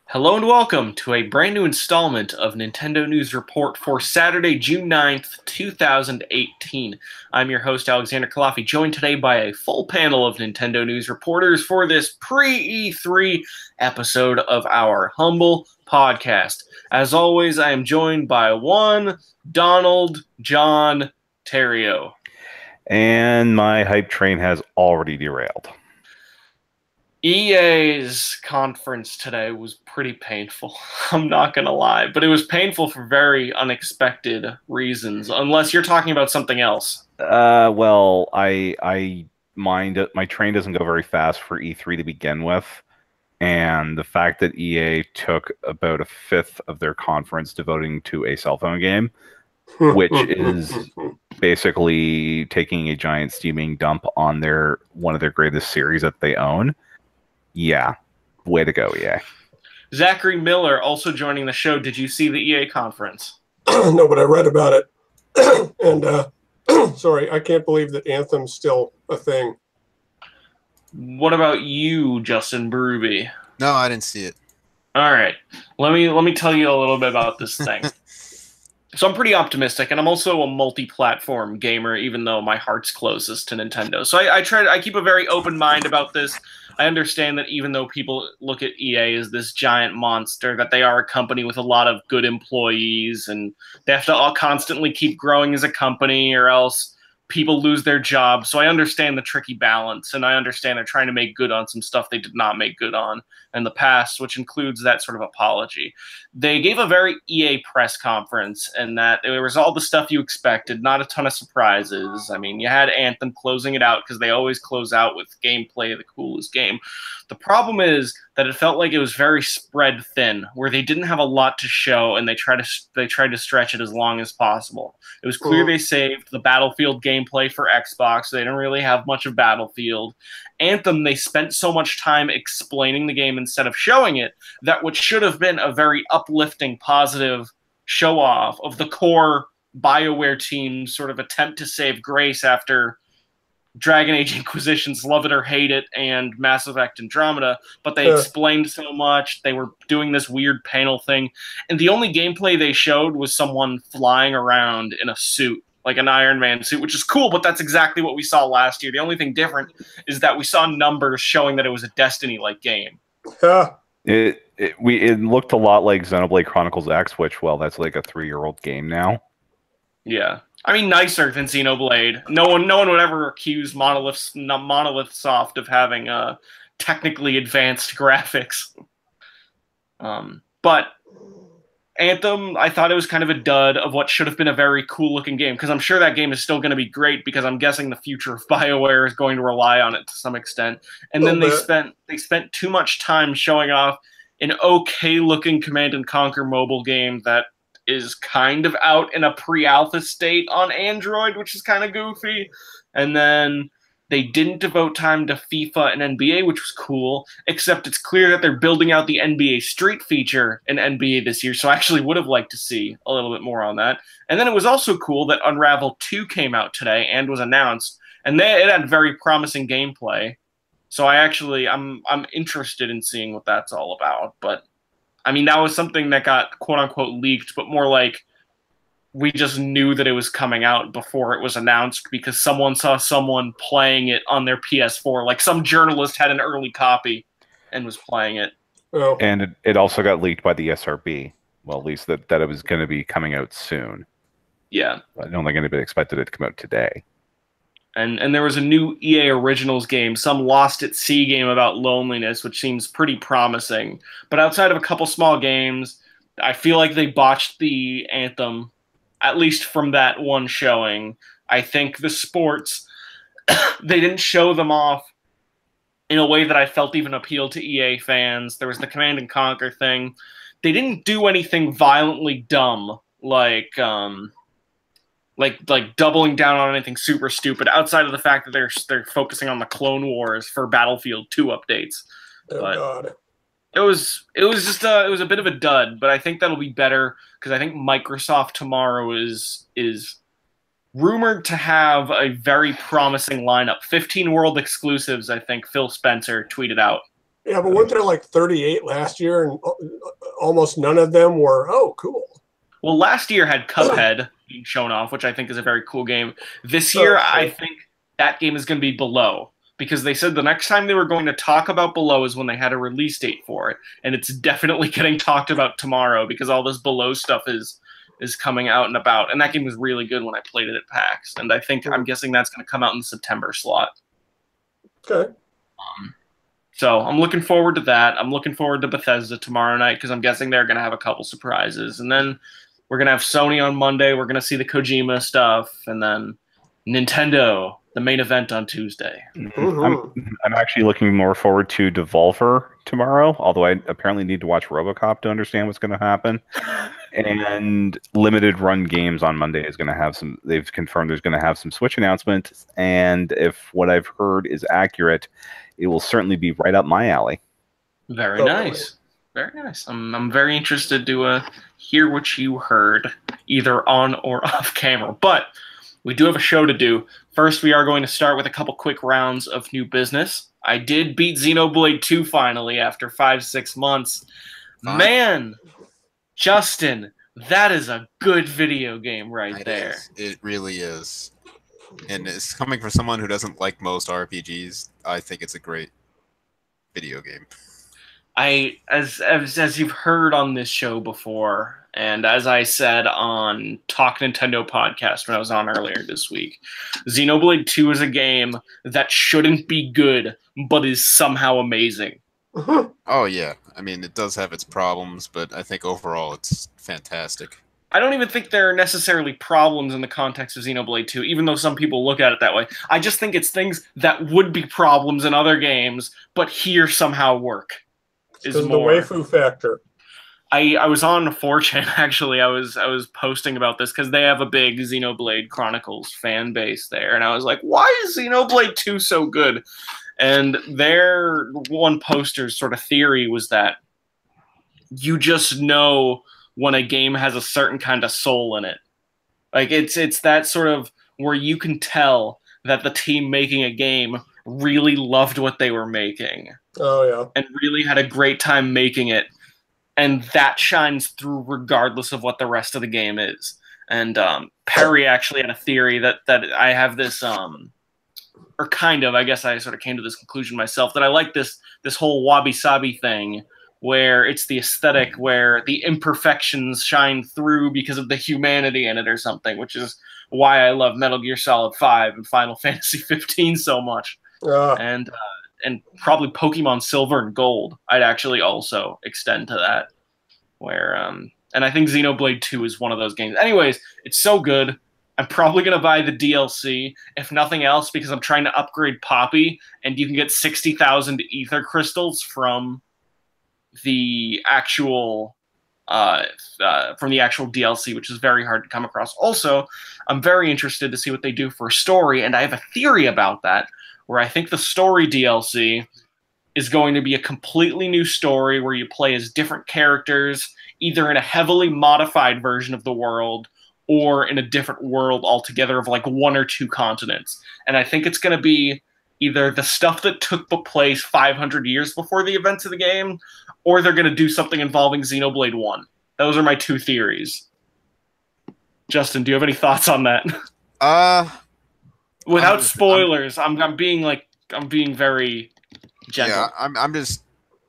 Hello and welcome to a brand new installment of Nintendo News Report for Saturday, June 9th, 2018. I'm your host, Alexander Kalafi, joined today by a full panel of Nintendo News reporters for this pre-E3 episode of our humble podcast. As always, I am joined by one Donald John Terrio. And my hype train has already derailed. EA's conference today was pretty painful. I'm not going to lie, but it was painful for very unexpected reasons, unless you're talking about something else. Well, I mind it. My train doesn't go very fast for E3 to begin with, and the fact that EA took about a fifth of their conference devoting to a cell phone game, which is basically taking a giant steaming dump on one of their greatest series that they own. Yeah, way to go, EA. Zachary Miller also joining the show. Did you see the EA conference? No, but I read about it. And sorry, I can't believe that Anthem's still a thing. What about you, Justin Bruby? No, I didn't see it. All right. Let me tell you a little bit about this thing. So I'm pretty optimistic, and I'm also a multi-platform gamer, even though my heart's closest to Nintendo. So I keep a very open mind about this. I understand that even though people look at EA as this giant monster, that they are a company with a lot of good employees, and they have to all constantly keep growing as a company, or else people lose their jobs. So I understand the tricky balance, and I understand they're trying to make good on some stuff they did not make good on in the past, which includes that sort of apology. They gave a very EA press conference, and that there was all the stuff you expected, not a ton of surprises. I mean, you had Anthem closing it out because they always close out with gameplay of the coolest game. The problem is that it felt like it was very spread thin, where they didn't have a lot to show, and they tried to stretch it as long as possible. It was clear they saved the Battlefield gameplay for Xbox. So they didn't really have much of Battlefield. Anthem, they spent so much time explaining the game instead of showing it, that what should have been a very uplifting, positive show-off of the core BioWare team's sort of attempt to save grace after Dragon Age Inquisition's Love It or Hate It and Mass Effect Andromeda, but they explained so much. They were doing this weird panel thing, and the only gameplay they showed was someone flying around in a suit, like an Iron Man suit, which is cool, but that's exactly what we saw last year. The only thing different is that we saw numbers showing that it was a Destiny-like game. It looked a lot like Xenoblade Chronicles X, which, well, that's like a 3-year-old game now. Yeah. I mean, nicer than Xenoblade. No one would ever accuse Monolith Soft of having technically advanced graphics. But Anthem, I thought it was kind of a dud of what should have been a very cool-looking game, because I'm sure that game is still going to be great, because I'm guessing the future of BioWare is going to rely on it to some extent. And then they spent too much time showing off an okay-looking Command & Conquer mobile game that is kind of out in a pre-alpha state on Android, which is kind of goofy. And then they didn't devote time to FIFA and NBA, which was cool, except it's clear that they're building out the NBA Street feature in NBA this year, so I actually would have liked to see a little bit more on that. And then it was also cool that Unravel 2 came out today and was announced, and it had very promising gameplay. So I'm interested in seeing what that's all about, but I mean, that was something that got quote-unquote leaked, but more like we just knew that it was coming out before it was announced because someone saw someone playing it on their PS4. Like some journalist had an early copy and was playing it. Oh. And it also got leaked by the SRB. Well, at least that it was going to be coming out soon. Yeah. I don't think anybody expected it to come out today. And there was a new EA Originals game, some Lost at Sea game about loneliness, which seems pretty promising. But outside of a couple small games, I feel like they botched the Anthem, at least from that one showing. I think the sports, they didn't show them off in a way that I felt even appealed to EA fans. There was the Command & Conquer thing. They didn't do anything violently dumb, like doubling down on anything super stupid outside of the fact that they're focusing on the Clone Wars for Battlefield 2 updates. Oh, but God. It was a bit of a dud, but I think that'll be better because I think Microsoft tomorrow is rumored to have a very promising lineup. 15 world exclusives, I think Phil Spencer tweeted out. Yeah, but weren't there like 38 last year, and almost none of them were, oh, cool. Well, last year had Cuphead being shown off, which I think is a very cool game. This year, I think that game is going to be Below, because they said the next time they were going to talk about Below is when they had a release date for it, and it's definitely getting talked about tomorrow because all this Below stuff is coming out and about. And that game was really good when I played it at PAX, and I'm guessing that's going to come out in the September slot. Okay. So I'm looking forward to that. I'm looking forward to Bethesda tomorrow night because I'm guessing they're going to have a couple surprises. And then we're going to have Sony on Monday. We're going to see the Kojima stuff. And then Nintendo, the main event on Tuesday. I'm actually looking more forward to Devolver tomorrow, although I apparently need to watch RoboCop to understand what's going to happen. And Limited Run Games on Monday is going to have some, they've confirmed there's going to have some Switch announcements. And if what I've heard is accurate, it will certainly be right up my alley. Very nice. Very nice. I'm very interested to hear what you heard, either on or off camera. But we do have a show to do. First, we are going to start with a couple quick rounds of new business. I did beat Xenoblade 2 finally after 5-6 months. Fine. Man, Justin, that is a good video game right there. It really is. And it's coming from someone who doesn't like most RPGs. I think it's a great video game. As you've heard on this show before, and as I said on Talk Nintendo podcast when I was on earlier this week, Xenoblade 2 is a game that shouldn't be good, but is somehow amazing. Oh, yeah. I mean, it does have its problems, but I think overall it's fantastic. I don't even think there are necessarily problems in the context of Xenoblade 2, even though some people look at it that way. I just think it's things that would be problems in other games, but here somehow work. Because of the waifu factor. I was on 4chan, actually. I was posting about this because they have a big Xenoblade Chronicles fan base there, and I was like, why is Xenoblade 2 so good? And their one poster's sort of theory was that you just know when a game has a certain kind of soul in it. Like, it's that sort of where you can tell that the team making a game really loved what they were making. Oh, yeah. And really had a great time making it. And that shines through regardless of what the rest of the game is. And Perry actually had a theory that I have this, or kind of, I guess I sort of came to this conclusion myself, that I like this whole wabi-sabi thing, where it's the aesthetic where the imperfections shine through because of the humanity in it or something, which is why I love Metal Gear Solid 5 and Final Fantasy 15 so much. And probably Pokemon Silver and Gold I'd actually also extend to that, where and I think Xenoblade 2 is one of those games. Anyways, it's so good. I'm probably going to buy the DLC, if nothing else, because I'm trying to upgrade Poppy, and you can get 60,000 ether crystals from the actual DLC, which is very hard to come across. Also, I'm very interested to see what they do for story, and I have a theory about that, where I think the story DLC is going to be a completely new story where you play as different characters, either in a heavily modified version of the world or in a different world altogether of like 1 or 2 continents. And I think it's going to be either the stuff that took place 500 years before the events of the game, or they're going to do something involving Xenoblade 1. Those are my 2 theories. Justin, do you have any thoughts on that? Without spoilers, I'm being very gentle. Yeah, I'm just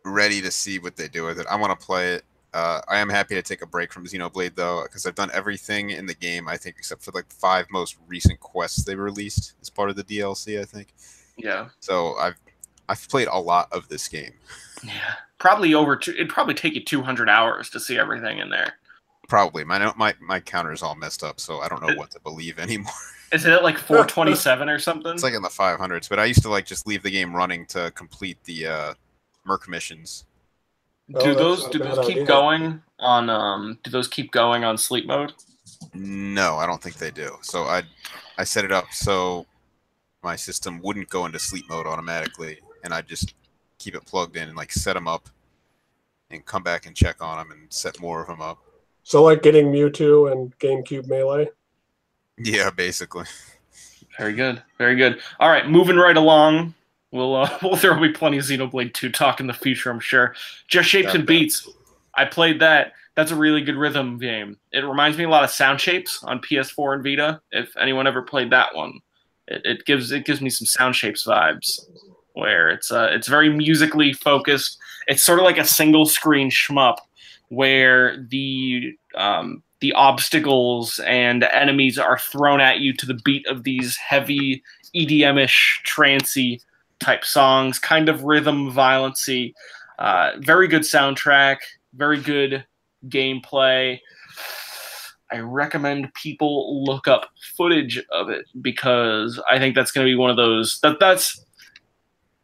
ready to see what they do with it. I want to play it. I am happy to take a break from Xenoblade though, because I've done everything in the game, I think, except for like the 5 most recent quests they released as part of the DLC, I think. Yeah. So I've played a lot of this game. Yeah. Probably it'd probably take you 200 hours to see everything in there. Probably. My counter is all messed up, so I don't know what to believe anymore. Is it at like 427 or something? It's like in the 500s, but I used to like just leave the game running to complete the Merc missions. Do those keep going on sleep mode? No, I don't think they do. So I set it up so my system wouldn't go into sleep mode automatically, and I just keep it plugged in and like set them up and come back and check on them and set more of them up. So like getting Mewtwo and GameCube Melee? Yeah, basically. Very good. Very good. All right, moving right along. There'll be plenty of Xenoblade 2 talk in the future, I'm sure. Just Shapes and Beats. I played that. That's a really good rhythm game. It reminds me a lot of Sound Shapes on PS4 and Vita. If anyone ever played that one, it gives me some Sound Shapes vibes, where it's very musically focused. It's sort of like a single screen shmup, where the obstacles and enemies are thrown at you to the beat of these heavy EDM-ish, trancey type songs, kind of rhythm, violency. Very good soundtrack, very good gameplay. I recommend people look up footage of it, because I think that's going to be one of those that's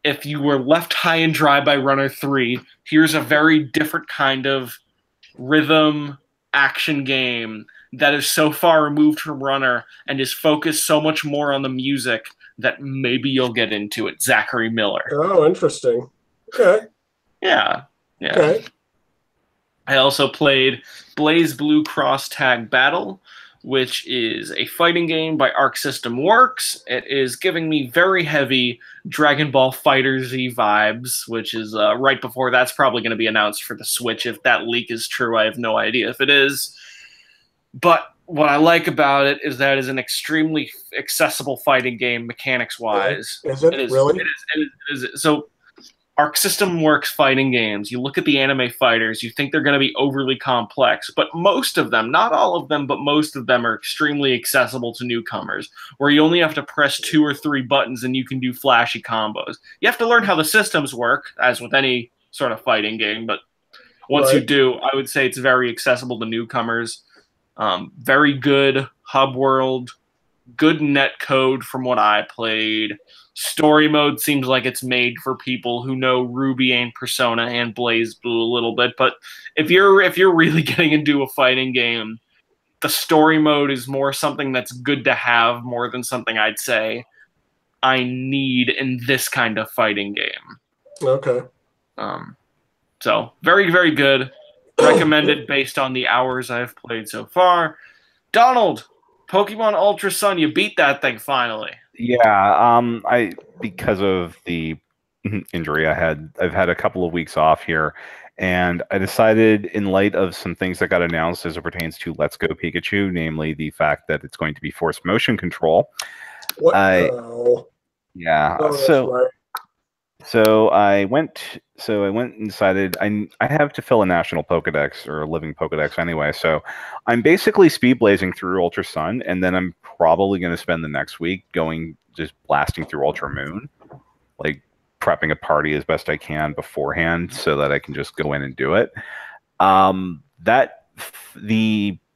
if you were left high and dry by Runner 3, here's a very different kind of rhythm action game that is so far removed from Runner and is focused so much more on the music that maybe you'll get into it. Zachary Miller. Oh, interesting. Okay. Yeah. Okay. I also played Blaze Blue Cross Tag Battle, which is a fighting game by Arc System Works. It is giving me very heavy Dragon Ball FighterZ vibes, which is right before that's probably going to be announced for the Switch. If that leak is true, I have no idea if it is. But what I like about it is that it is an extremely accessible fighting game, mechanics-wise. Is it really? It is. So Arc System Works fighting games, you look at the anime fighters, you think they're going to be overly complex, but most of them, not all of them, but most of them are extremely accessible to newcomers, where you only have to press 2 or 3 buttons and you can do flashy combos. You have to learn how the systems work, as with any sort of fighting game, but once you do, I would say it's very accessible to newcomers. Very good hub world, good net code from what I played. Story mode seems like it's made for people who know Ruby and Persona and Blaze Blue a little bit, but if you're really getting into a fighting game, the story mode is more something that's good to have more than something I'd say I need in this kind of fighting game. Okay. So very, very good. Recommended based on the hours I've played so far. Donald, Pokemon Ultra Sun, you beat that thing finally. Yeah, because of the injury I've had a couple of weeks off here, and I decided, in light of some things that got announced as it pertains to Let's Go Pikachu, namely the fact that it's going to be forced motion control. What? Yeah. Oh, So I went and decided I have to fill a national Pokedex, or a living Pokedex anyway. So I'm basically speed blazing through Ultra Sun, and then I'm probably going to spend the next week just blasting through Ultra Moon, like prepping a party as best I can beforehand so that I can just go in and do it. The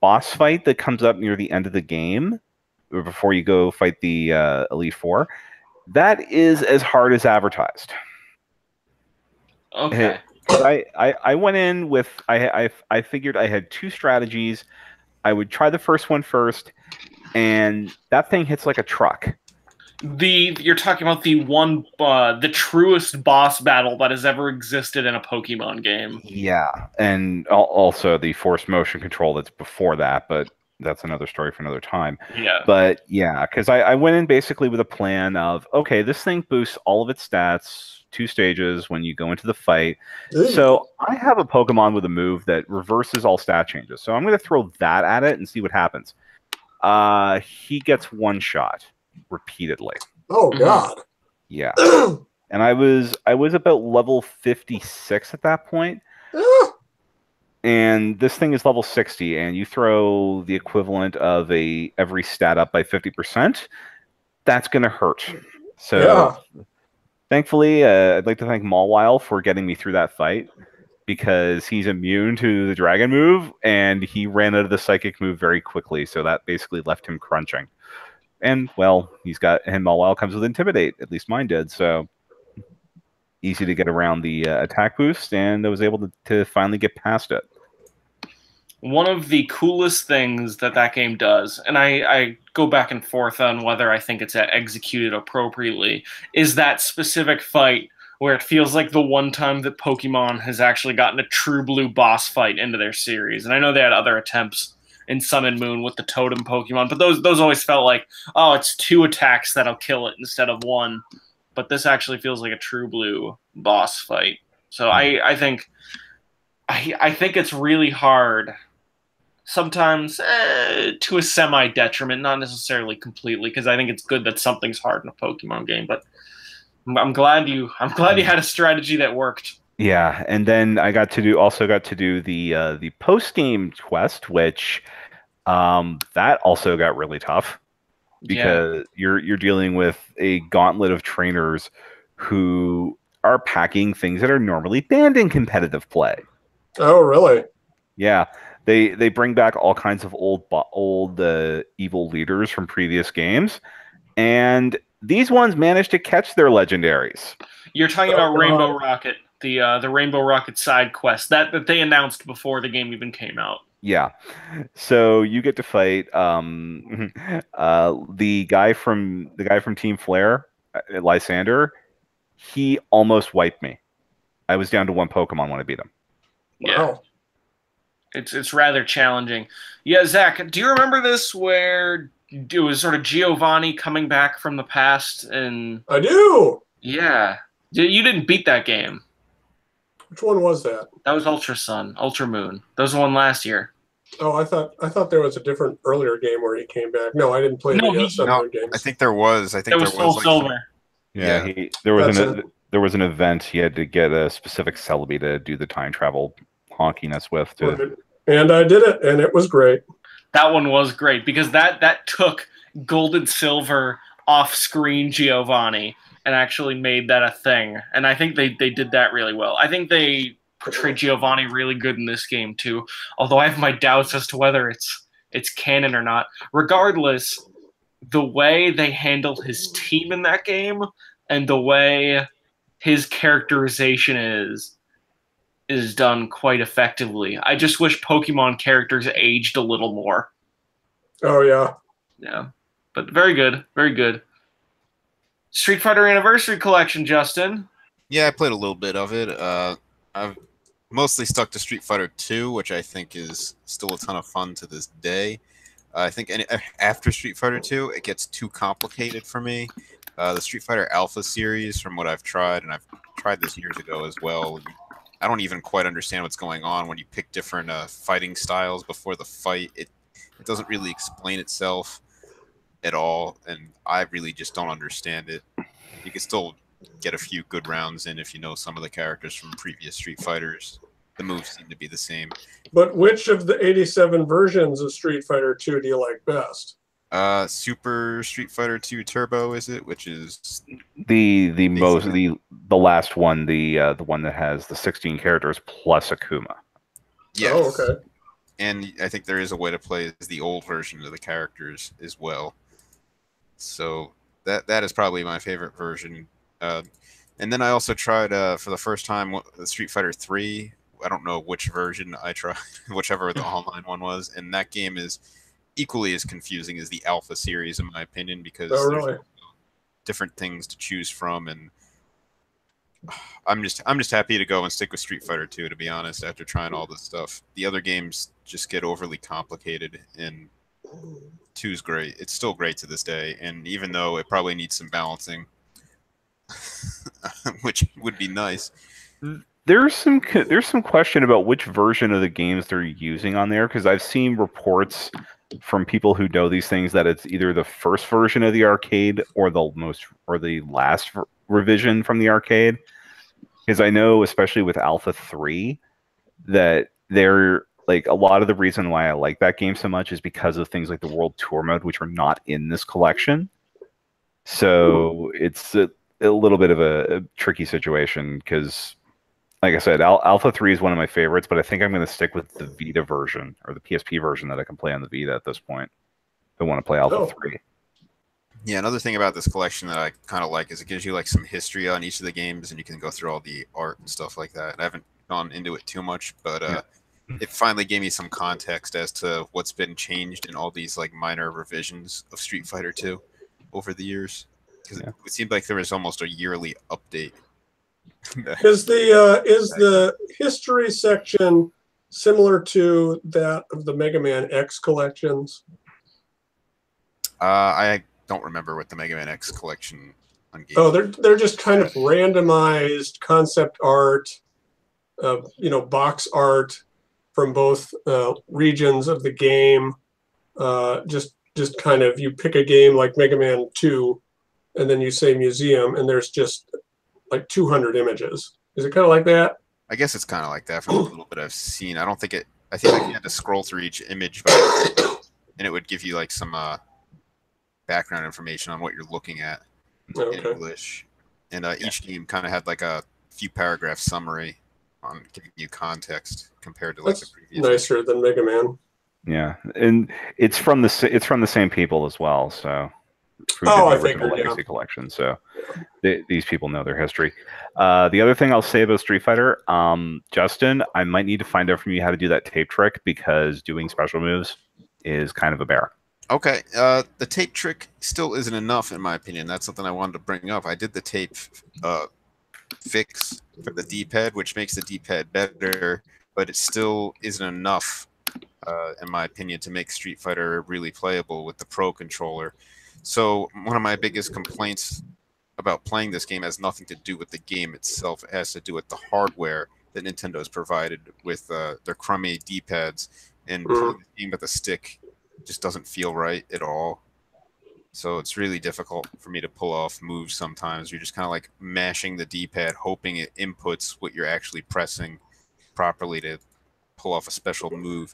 boss fight that comes up near the end of the game, or before you go fight the Elite Four, that is as hard as advertised. Okay. I went in with I figured I had 2 strategies. I would try the first one first, and that thing hits like a truck. You're talking about the truest boss battle that has ever existed in a Pokemon game. Yeah, and also the forced motion control that's before that, but that's another story for another time. Yeah. But yeah, because I went in basically with a plan of, okay, this thing boosts all of its stats 2 stages when you go into the fight. So I have a Pokemon with a move that reverses all stat changes. So I'm going to throw that at it and see what happens. He gets 1 shot repeatedly. Oh God. Yeah. And I was about level 56 at that point. And this thing is level 60, and you throw the equivalent of every stat up by 50%, that's going to hurt. So thankfully, I'd like to thank Mawile for getting me through that fight, because he's immune to the dragon move, and he ran out of the psychic move very quickly, so that basically left him crunching. And, well, Mawile comes with Intimidate, at least mine did, so easy to get around the attack boost, and I was able to finally get past it. One of the coolest things that game does, and I go back and forth on whether I think it's executed appropriately, is that specific fight where it feels like the one time that Pokemon has actually gotten a true blue boss fight into their series. And I know they had other attempts in Sun and Moon with the Totem Pokemon, but those always felt like, oh, it's 2 attacks that'll kill it instead of 1. but this actually feels like a true blue boss fight. So I think it's really hard sometimes, to a semi detriment, not necessarily completely, because I think it's good that something's hard in a Pokemon game. But I'm glad you had a strategy that worked. Yeah, and then I got to do the post game quest, which that also got really tough because you're dealing with a gauntlet of trainers who are packing things that are normally banned in competitive play. Oh, really? Yeah, they bring back all kinds of old evil leaders from previous games, and these ones managed to catch their legendaries. You're talking about Rainbow Rocket, the Rainbow Rocket side quest that they announced before the game even came out. Yeah, so you get to fight the guy from Team Flare, Lysander. He almost wiped me. I was down to one Pokemon when I beat him. Yeah. Wow. It's rather challenging. Yeah, Zach, do you remember this where it was sort of Giovanni coming back from the past? And I do. Yeah. You didn't beat that game. Which one was that? That was Ultra Sun, Ultra Moon. That was the one last year. Oh, I thought there was a different earlier game where he came back. No, I didn't play the Sun Moon games. I think there was. I think there was Soul Silver. Yeah, there was an event he had to get a specific Celebi to do the time travel honkiness with. And I did it, and it was great. That one was great because that took Gold and Silver off-screen Giovanni and actually made that a thing. And I think they did that really well. I think they portrayed Giovanni really good in this game too, although I have my doubts as to whether it's canon or not. Regardless, the way they handled his team in that game and the way his characterization is done quite effectively. I just wish Pokemon characters aged a little more. Oh, yeah. Yeah. But very good. Very good. Street Fighter Anniversary Collection, Justin. Yeah, I played a little bit of it. I've mostly stuck to Street Fighter 2, which I think is still a ton of fun to this day. I think after Street Fighter 2, it gets too complicated for me. The Street Fighter Alpha series, from what I've tried, and I've tried this years ago as well, I don't even quite understand what's going on when you pick different fighting styles before the fight. It doesn't really explain itself at all, and I really just don't understand it. You can still get a few good rounds in if you know some of the characters from previous Street Fighters. The moves seem to be the same. But which of the 87 versions of Street Fighter 2 do you like best? Super Street Fighter 2 Turbo, is it? Which is the last one, the one that has the 16 characters plus Akuma. Yes. Oh, okay. And I think there is a way to play as the old version of the characters as well. So that is probably my favorite version. And then I also tried for the first time Street Fighter 3. I don't know which version I tried, whichever the online one was, and that game is equally as confusing as the Alpha series, in my opinion, because there's different things to choose from, and I'm just happy to go and stick with Street Fighter 2, to be honest, after trying all this stuff. The other games just get overly complicated, and 2 is great. It's still great to this day, and even though it probably needs some balancing, which would be nice. There's some question about which version of the games they're using on there, because I've seen reports from people who know these things that it's either the first version of the arcade or the last revision from the arcade. Because I know, especially with Alpha 3, that they're like, a lot of the reason why I like that game so much is because of things like the World Tour mode, which are not in this collection. So it's a little bit of a tricky situation because, like I said, Alpha 3 is one of my favorites, but I think I'm going to stick with the Vita version or the PSP version that I can play on the Vita at this point. I want to play Alpha 3. Yeah, another thing about this collection that I kind of like is it gives you like some history on each of the games, and you can go through all the art and stuff like that. I haven't gone into it too much, but it finally gave me some context as to what's been changed in all these like minor revisions of Street Fighter 2 over the years. Because it seemed like there was almost a yearly update. Is the history section similar to that of the Mega Man X collections? I don't remember what the Mega Man X collection on game. Oh, they're just kind of randomized concept art, box art from both regions of the game. Just kind of, you pick a game like Mega Man 2, and then you say museum, and there's just like 200 images. Is it kind of like that? I guess it's kind of like that from a little bit I've seen. I think like you had to scroll through each image, and it would give you like some background information on what you're looking at in English. And each game kind of had like a few paragraph summary on giving you context compared to like the previous. Nicer than Mega Man. Yeah, and it's from the same people as well. So, I the original figured, Legacy collection. So, these people know their history. The other thing I'll say about Street Fighter, Justin, I might need to find out from you how to do that tape trick, because doing special moves is kind of a bear. Okay, the tape trick still isn't enough in my opinion. That's something I wanted to bring up. I did the tape fix for the D-pad, which makes the D-pad better, but it still isn't enough, in my opinion, to make Street Fighter really playable with the Pro Controller. So one of my biggest complaints about playing this game has nothing to do with the game itself. It has to do with the hardware that Nintendo's provided with their crummy D-pads, and playing the game with a stick just doesn't feel right at all. So it's really difficult for me to pull off moves sometimes. You're just kind of like mashing the D-pad, hoping it inputs what you're actually pressing properly to pull off a special move.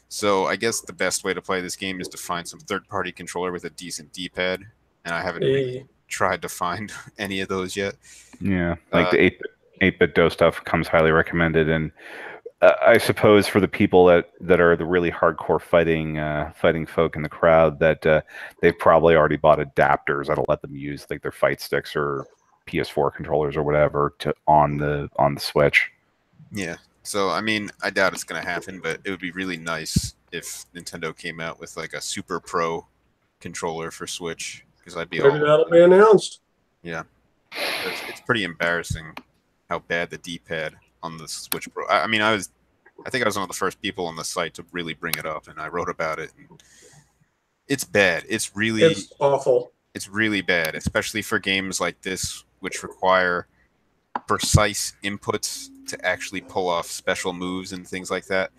So I guess the best way to play this game is to find some third-party controller with a decent D-pad, and I haven't really tried to find any of those yet. Yeah, like the 8-bit DOS stuff comes highly recommended, and I suppose for the people that are the really hardcore fighting folk in the crowd, that they've probably already bought adapters that'll let them use like their fight sticks or PS4 controllers or whatever on the Switch. Yeah. So I mean, I doubt it's gonna happen, but it would be really nice if Nintendo came out with like a Super Pro controller for Switch, because I'd be maybe that'll be announced. Yeah, it's pretty embarrassing how bad the D-pad on the Switch Pro. I mean, I think I was one of the first people on the site to really bring it up, and I wrote about it. And it's bad. It's awful. It's really bad, especially for games like this, which require precise inputs to actually pull off special moves and things like that.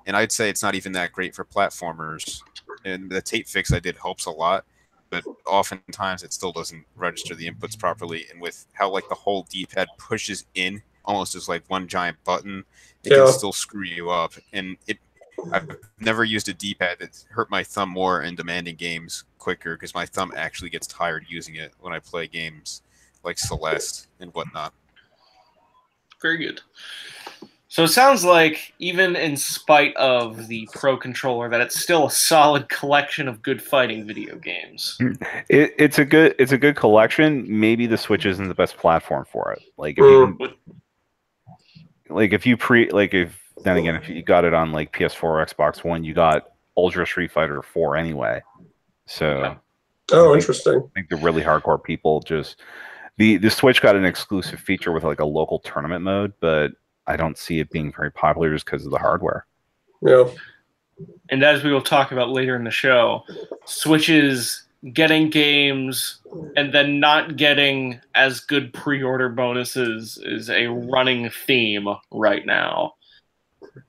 And I'd say it's not even that great for platformers. And the tape fix I did helps a lot, but oftentimes it still doesn't register the inputs properly. And with how like the whole D-pad pushes in almost as like one giant button, it can still screw you up. And I've never used a D-pad that hurt my thumb more in demanding games quicker, because my thumb actually gets tired using it when I play games like Celeste and whatnot. Very good. So it sounds like, even in spite of the Pro Controller, that it's still a solid collection of good fighting video games. It's a good collection. Maybe the Switch isn't the best platform for it. Like if you got it on like PS4 or Xbox One, you got Ultra Street Fighter 4 anyway. So interesting. I think the really hardcore people just the Switch got an exclusive feature with like a local tournament mode, but I don't see it being very popular just because of the hardware. Yeah. And as we will talk about later in the show, Switch's getting games and then not getting as good pre-order bonuses is a running theme right now.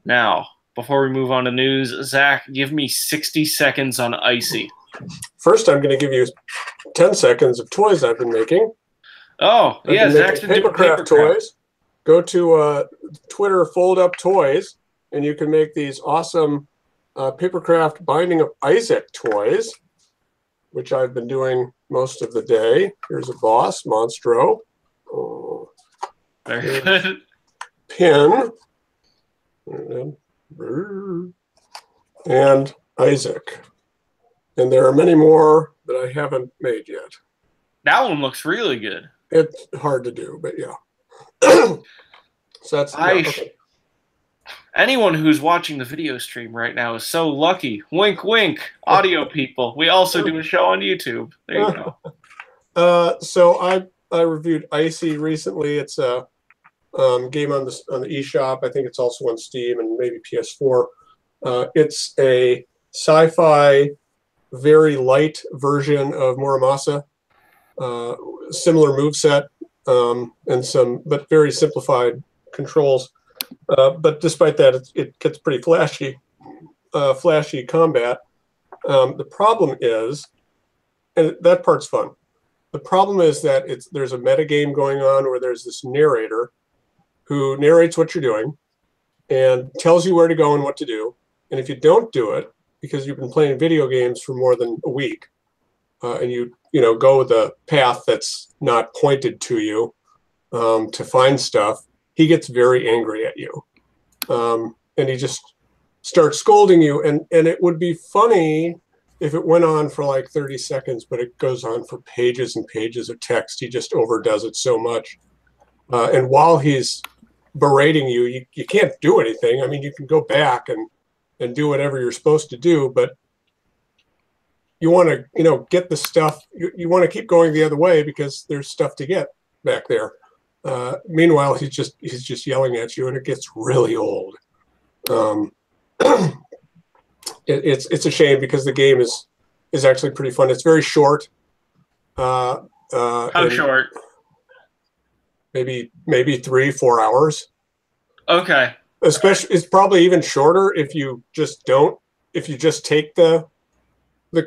Now, before we move on to news, Zach, give me 60 seconds on Icy. First, I'm going to give you 10 seconds of toys I've been making. Oh, yeah, Zach's been doing papercraft toys. Go to Twitter, Fold Up Toys, and you can make these awesome papercraft Binding of Isaac toys, which I've been doing most of the day. Here's a boss, Monstro. Very good. Pin. And Isaac. And there are many more that I haven't made yet. That one looks really good. It's hard to do, but yeah. So that's anyone who's watching the video stream right now is so lucky. Wink, wink, audio people. We also do a show on YouTube. There you go. So I reviewed Icy recently. It's a game on the eShop. I think it's also on Steam and maybe PS4. It's a sci-fi, very light version of Muramasa. similar moveset, and some, but very simplified controls. But despite that, it gets pretty flashy combat. The problem is, and that part's fun. The problem is that there's a meta game going on where there's this narrator who narrates what you're doing and tells you where to go and what to do. And if you don't do it, because you've been playing video games for more than a week, and you go the path that's not pointed to you to find stuff, he gets very angry at you. And he just starts scolding you. And it would be funny if it went on for like 30 seconds, but it goes on for pages and pages of text. He just overdoes it so much. And while he's berating you, you can't do anything. I mean, you can go back and do whatever you're supposed to do, but you want to, get the stuff. You want to keep going the other way because there's stuff to get back there. Meanwhile, he's just yelling at you, and it gets really old. It's a shame because the game is actually pretty fun. It's very short. How short? Maybe 3-4 hours. Okay. Especially, it's probably even shorter if you just take the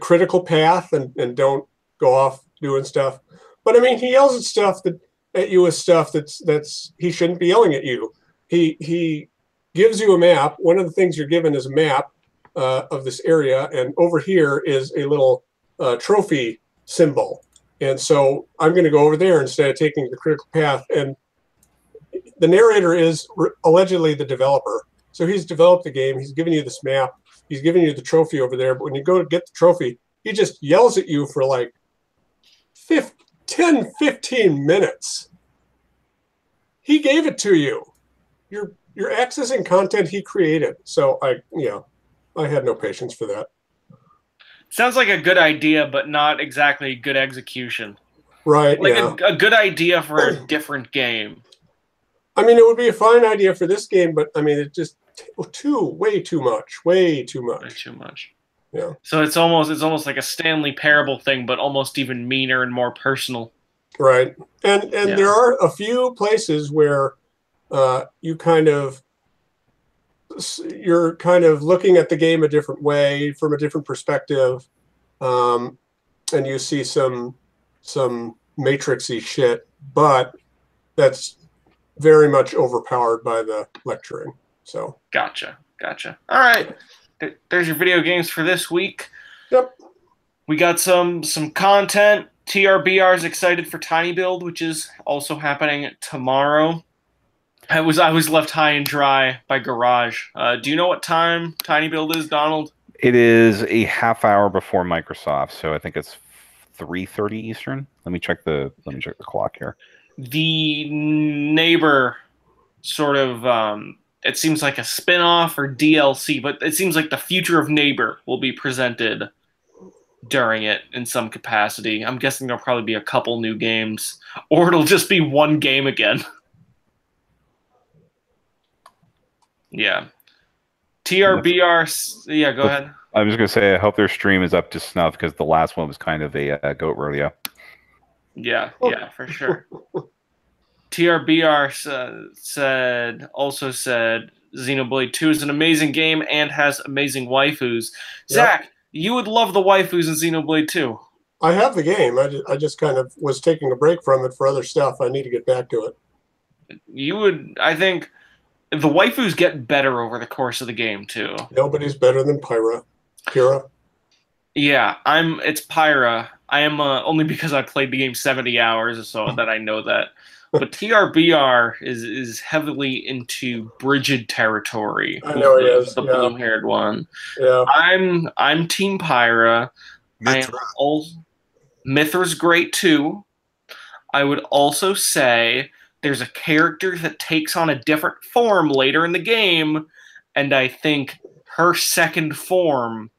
critical path and don't go off doing stuff. But I mean, he yells at you with stuff that's he shouldn't be yelling at you. He gives you a map. One of the things you're given is a map of this area, and over here is a little trophy symbol. And so I'm going to go over there instead of taking the critical path. And the narrator is allegedly the developer. So he's developed the game. He's given you this map. He's giving you the trophy over there. But when you go to get the trophy, he just yells at you for like 10, 15 minutes. He gave it to you. You're accessing content he created. So I had no patience for that. Sounds like a good idea, but not exactly good execution. Right, like yeah. a good idea for a different game. I mean, it would be a fine idea for this game, but I mean, it just way too much. Way too much. Yeah. So it's almost like a Stanley Parable thing, but almost even meaner and more personal. Right. And there are a few places where you're kind of looking at the game a different way, from a different perspective, and you see some matrixy shit, but that's very much overpowered by the lecturing. So gotcha. All right, there's your video games for this week. Yep. We got some content. TRBR is excited for Tiny Build, which is also happening tomorrow. I was left high and dry by Garage. Do you know what time Tiny Build is, Donald? It is a half hour before Microsoft, so I think it's 3:30 Eastern. Let me check the clock here. The Neighbor sort of it seems like a spin-off or DLC, but it seems like the future of Neighbor will be presented during it in some capacity. I'm guessing there'll probably be a couple new games, or it'll just be one game again. Yeah. TRBR. Yeah, go ahead. I was going to say, I hope their stream is up to snuff, because the last one was kind of a goat rodeo. Yeah, for sure. TRBR said Xenoblade 2 is an amazing game and has amazing waifus. Yep. Zach, you would love the waifus in Xenoblade 2. I have the game. I just kind of was taking a break from it for other stuff. I need to get back to it. You would, I think, the waifus get better over the course of the game too. Nobody's better than Pyra. Yeah, it's Pyra. I am only because I played the game 70 hours, so that I know that. But TRBR is heavily into Brigid territory. I know he is. The blue-haired one. Yeah. I'm Team Pyra. Mithra's great too. I would also say there's a character that takes on a different form later in the game, and I think her second form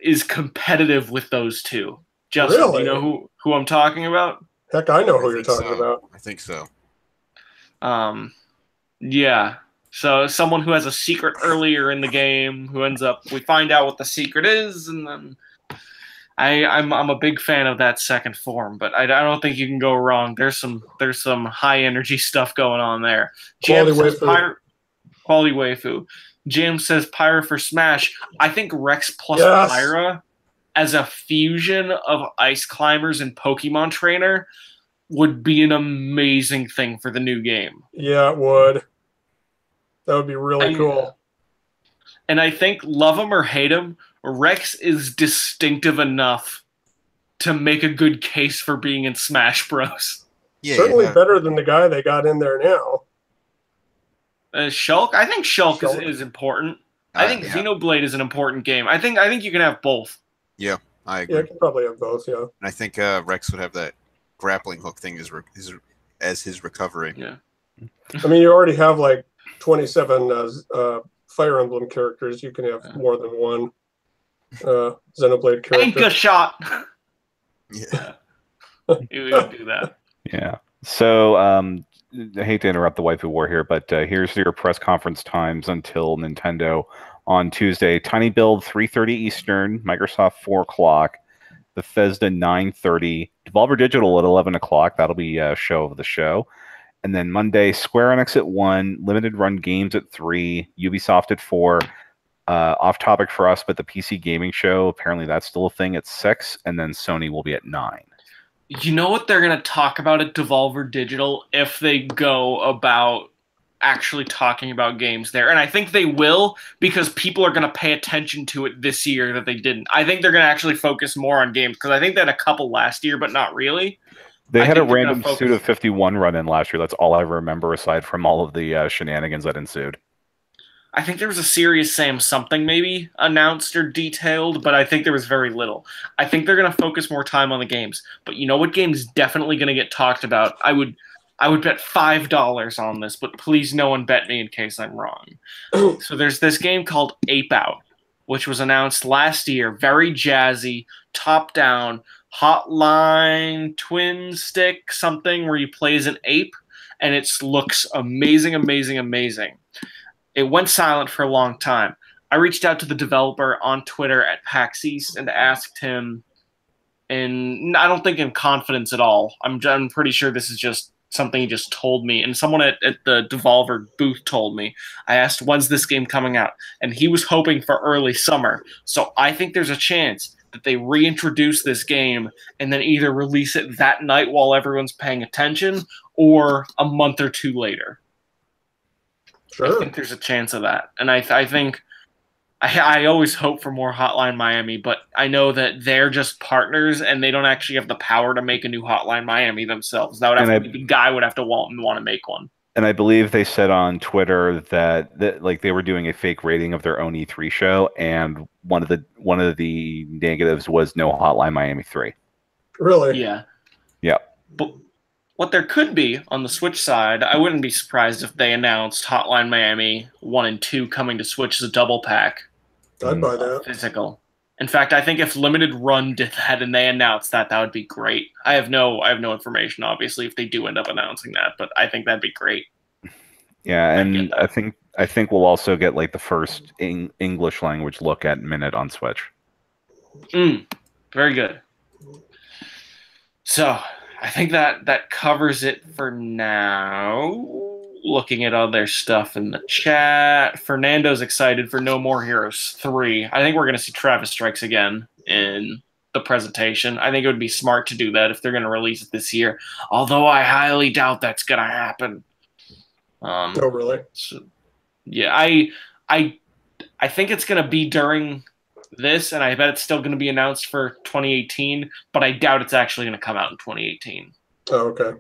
is competitive with those two. Justin, really? Do you know who I'm talking about? Heck, I know who you're talking about. I think so. Yeah. So someone who has a secret earlier in the game, we find out what the secret is, and then I'm a big fan of that second form, but I don't think you can go wrong. There's some high energy stuff going on there. Quality Jam says waifu. quality waifu. Jam says Pyra for Smash. I think Rex plus Yes. Pyra as a fusion of Ice Climbers and Pokemon Trainer would be an amazing thing for the new game. Yeah, it would. That would be really cool. And I think, love him or hate him, Rex is distinctive enough to make a good case for being in Smash Bros. Yeah, Certainly better than the guy they got in there now. Shulk? I think Shulk is important. I think yeah. Xenoblade is an important game. I think you can have both. Yeah, I agree. Yeah, you can probably have both, yeah. And I think Rex would have that grappling hook thing as his recovery. Yeah. I mean, you already have like 27 Fire Emblem characters. You can have more than one Xenoblade character. Ain't a shot. Yeah. You would do that. Yeah. So I hate to interrupt the waifu war here, but here's your press conference times until Nintendo on Tuesday. Tiny Build 3:30 Eastern, Microsoft 4 o'clock, Bethesda 9:30, Devolver Digital at 11 o'clock. That'll be a show of the show. And then Monday, Square Enix at 1, Limited Run Games at 3, Ubisoft at 4. Off topic for us, but the PC Gaming Show, apparently that's still a thing, at 6, and then Sony will be at 9. You know what they're going to talk about at Devolver Digital if they go about actually talking about games there? And I think they will, because people are going to pay attention to it this year that they didn't. I think they're going to actually focus more on games, because I think they had a couple last year, but not really. They had a random Suda 51 run-in last year. That's all I remember, aside from all of the shenanigans that ensued. I think there was a Serious Sam something maybe announced or detailed, but I think there was very little. I think they're going to focus more time on the games. But you know what game's definitely going to get talked about? I would bet $5 on this, but please no one bet me in case I'm wrong. So there's this game called Ape Out, which was announced last year. Very jazzy, top-down, hotline, twin stick, something where you play as an ape, and it looks amazing, amazing, amazing. It went silent for a long time. I reached out to the developer on Twitter at PAX East and asked him, and I don't think in confidence at all. I'm pretty sure this is just something he just told me, and someone at the Devolver booth told me. I asked, when's this game coming out? And he was hoping for early summer. So I think there's a chance that they reintroduce this game and then either release it that night while everyone's paying attention or a month or two later. Sure. I think there's a chance of that. And I think I always hope for more Hotline Miami, but I know that they're just partners and they don't actually have the power to make a new Hotline Miami themselves. That would have to be the guy would have to want to make one. And I believe they said on Twitter that like they were doing a fake rating of their own E3 show, and one of the negatives was no Hotline Miami 3. Really? Yeah. Yeah. But what there could be on the Switch side, I wouldn't be surprised if they announced Hotline Miami 1 and 2 coming to Switch as a double pack. I'd buy that. Physical. In fact, I think if Limited Run did that and they announced that, that would be great. I have no information, obviously, if they do end up announcing that, but I think that'd be great. Yeah, and I think we'll also get like the first English language look at Minute on Switch. Very good. So I think that covers it for now. Looking at other stuff in the chat, Fernando's excited for No More Heroes 3. I think we're going to see Travis Strikes again in the presentation. I think it would be smart to do that if they're going to release it this year, although I highly doubt that's going to happen. Oh, really? So, yeah, I think it's going to be during this, and I bet it's still going to be announced for 2018, but I doubt it's actually going to come out in 2018. Oh, okay.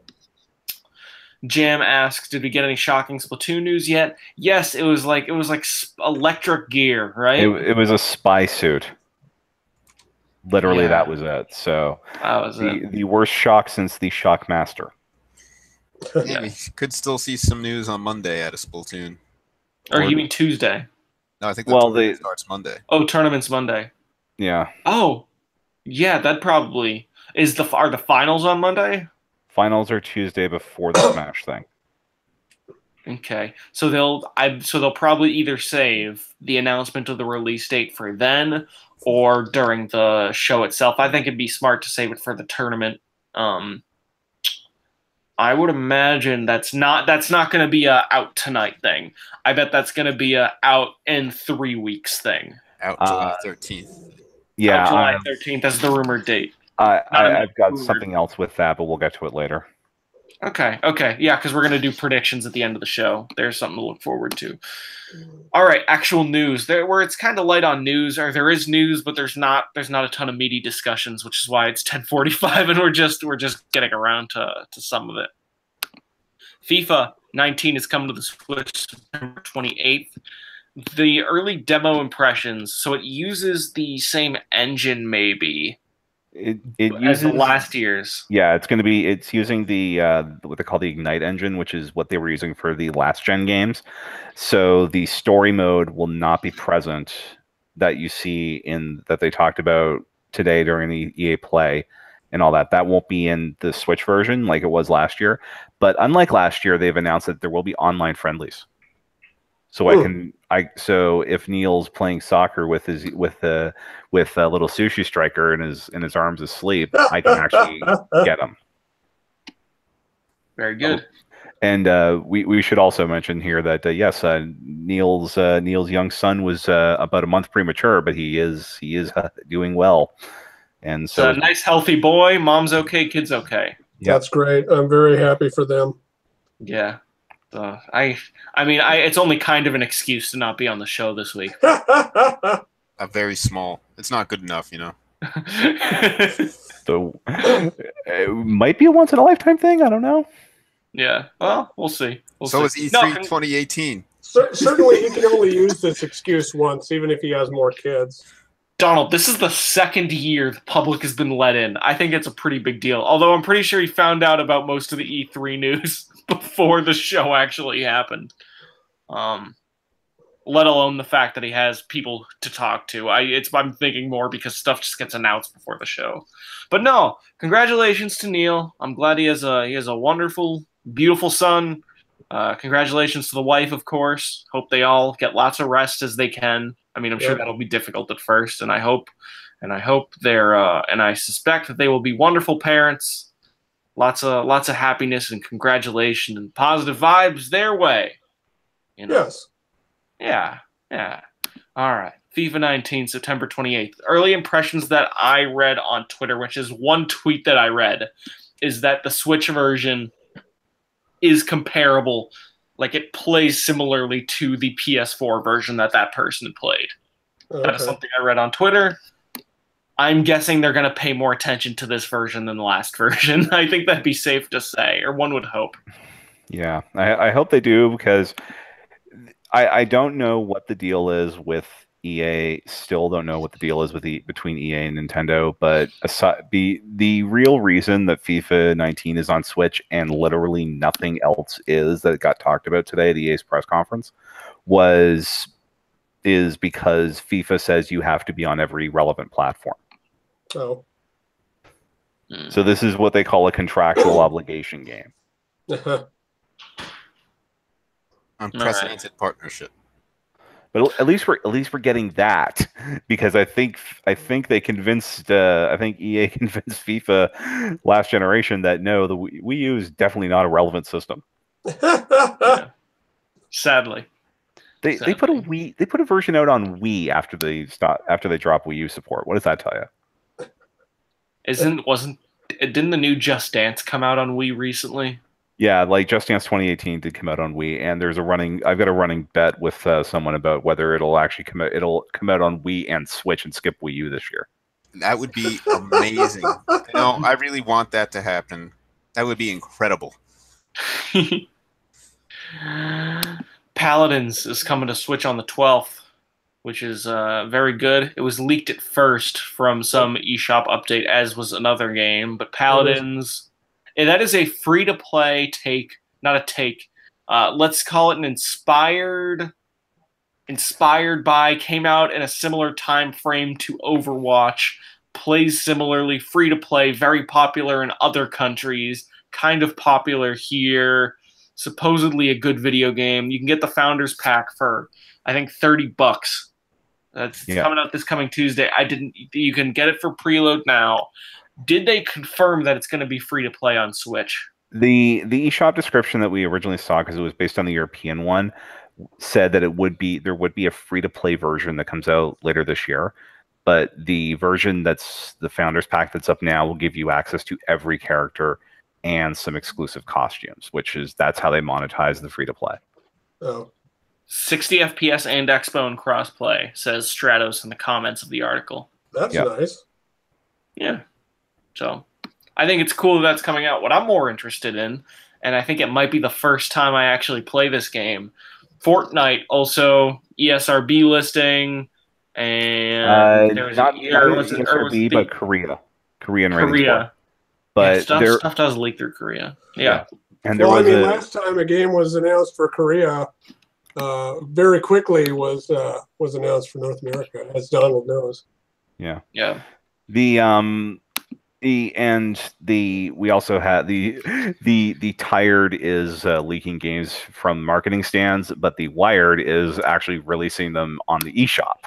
Jam asks, did we get any shocking Splatoon news yet? Yes, it was like electric gear, right? It was a spy suit. Literally, that was it. So that was the worst shock since the Shockmaster. Yeah, we could still see some news on Monday out of Splatoon. Or you mean Tuesday? No, I think the tournament starts Monday. Oh, tournament's Monday. Yeah. Oh, yeah, that probably is are the finals on Monday? Finals are Tuesday before the Smash thing. Okay, so they'll probably either save the announcement of the release date for then or during the show itself. I think it'd be smart to save it for the tournament. I would imagine that's not going to be a out tonight thing. I bet that's going to be a out in 3 weeks thing. Out July 13th. Yeah, out July 13th as the rumored date. I've got something else with that, but we'll get to it later. Okay, yeah, because we're going to do predictions at the end of the show. There's something to look forward to. All right, actual news. Where it's kind of light on news, or there is news, but there's not a ton of meaty discussions, which is why it's 10:45, and we're just getting around to some of it. FIFA 19 is coming to the Switch September 28th. The early demo impressions, so it uses the same engine, maybe. It uses uses last year's. Yeah, it's using the what they call the Ignite engine, which is what they were using for the last gen games. So the story mode will not be present that you see that they talked about today during the EA Play and all that. That won't be in the Switch version like it was last year. But unlike last year, they've announced that there will be online friendlies. So so if Neil's playing soccer with a little sushi striker in his arms asleep, I can actually get him. Very good. And we should also mention here that yes, Neil's young son was about a month premature, but he is doing well. And so a nice healthy boy. Mom's okay, kid's okay. Yep. That's great. I'm very happy for them. Yeah. It's only kind of an excuse to not be on the show this week. A very small. It's not good enough, you know. So it might be a once in a lifetime thing. I don't know. Yeah. Well, we'll see. So is E3 2018. Certainly, he can only use this excuse once, even if he has more kids. Donald, this is the second year the public has been let in. I think it's a pretty big deal. Although I'm pretty sure he found out about most of the E3 news before the show actually happened. Let alone the fact that he has people to talk to. I'm thinking more because stuff just gets announced before the show. But no, congratulations to Neil. I'm glad he has a wonderful, beautiful son. Congratulations to the wife, of course. Hope they all get lots of rest as they can. I mean, I'm sure that'll be difficult at first, and I hope they're and I suspect that they will be wonderful parents. Lots of happiness and congratulations and positive vibes their way. You know? Yes. Yeah. All right. FIFA 19, September 28th. Early impressions that I read on Twitter, which is one tweet that I read, is that the Switch version is comparable. Like, it plays similarly to the PS4 version that person played. Okay. That is something I read on Twitter. I'm guessing they're going to pay more attention to this version than the last version. I think that'd be safe to say, or one would hope. Yeah, I hope they do, because I don't know what the deal is with EA. Still don't know what the deal is between EA and Nintendo. But the real reason that FIFA 19 is on Switch and literally nothing else that got talked about today at EA's press conference is because FIFA says you have to be on every relevant platform. Oh. So this is what they call a contractual obligation game. Unprecedented partnership. But at least we're getting that, because I think they convinced EA convinced FIFA last generation that no, the Wii U is definitely not a relevant system. Yeah. Sadly. They put a version out on Wii after they dropped Wii U support. What does that tell you? Didn't the new Just Dance come out on Wii recently? Yeah, like Just Dance 2018 did come out on Wii, and I've got a running bet with someone about whether it'll actually come out on Wii and Switch and skip Wii U this year. That would be amazing. I really want that to happen. That would be incredible. Paladins is coming to Switch on the 12th, which is very good. It was leaked at first from some eShop update, as was another game, but Paladins... And that is a free-to-play let's call it an inspired by, came out in a similar time frame to Overwatch, plays similarly, free-to-play, very popular in other countries, kind of popular here. supposedly a good video game. You can get the Founders Pack for, I think, $30. That's coming out this coming Tuesday. You can get it for preload now. Did they confirm that it's going to be free to play on Switch? The eShop description that we originally saw, because it was based on the European one, said that there would be a free to play version that comes out later this year. But the version that's the Founders Pack that's up now will give you access to every character and some exclusive costumes, that's how they monetize the free to play. Oh. 60 FPS and Xbone crossplay, says Stratos in the comments of the article. That's nice. Yeah. So I think it's cool that's coming out. What I'm more interested in, and I think it might be the first time I actually play this game, Fortnite also ESRB listing, and there was not ESRB, but Korean ratings. Korea. But stuff does leak through Korea. Yeah. And last time a game was announced for Korea, very quickly was announced for North America, as Donald knows. Yeah. Yeah. We also had the Tired is leaking games from marketing stands, but the Wired is actually releasing them on the eShop,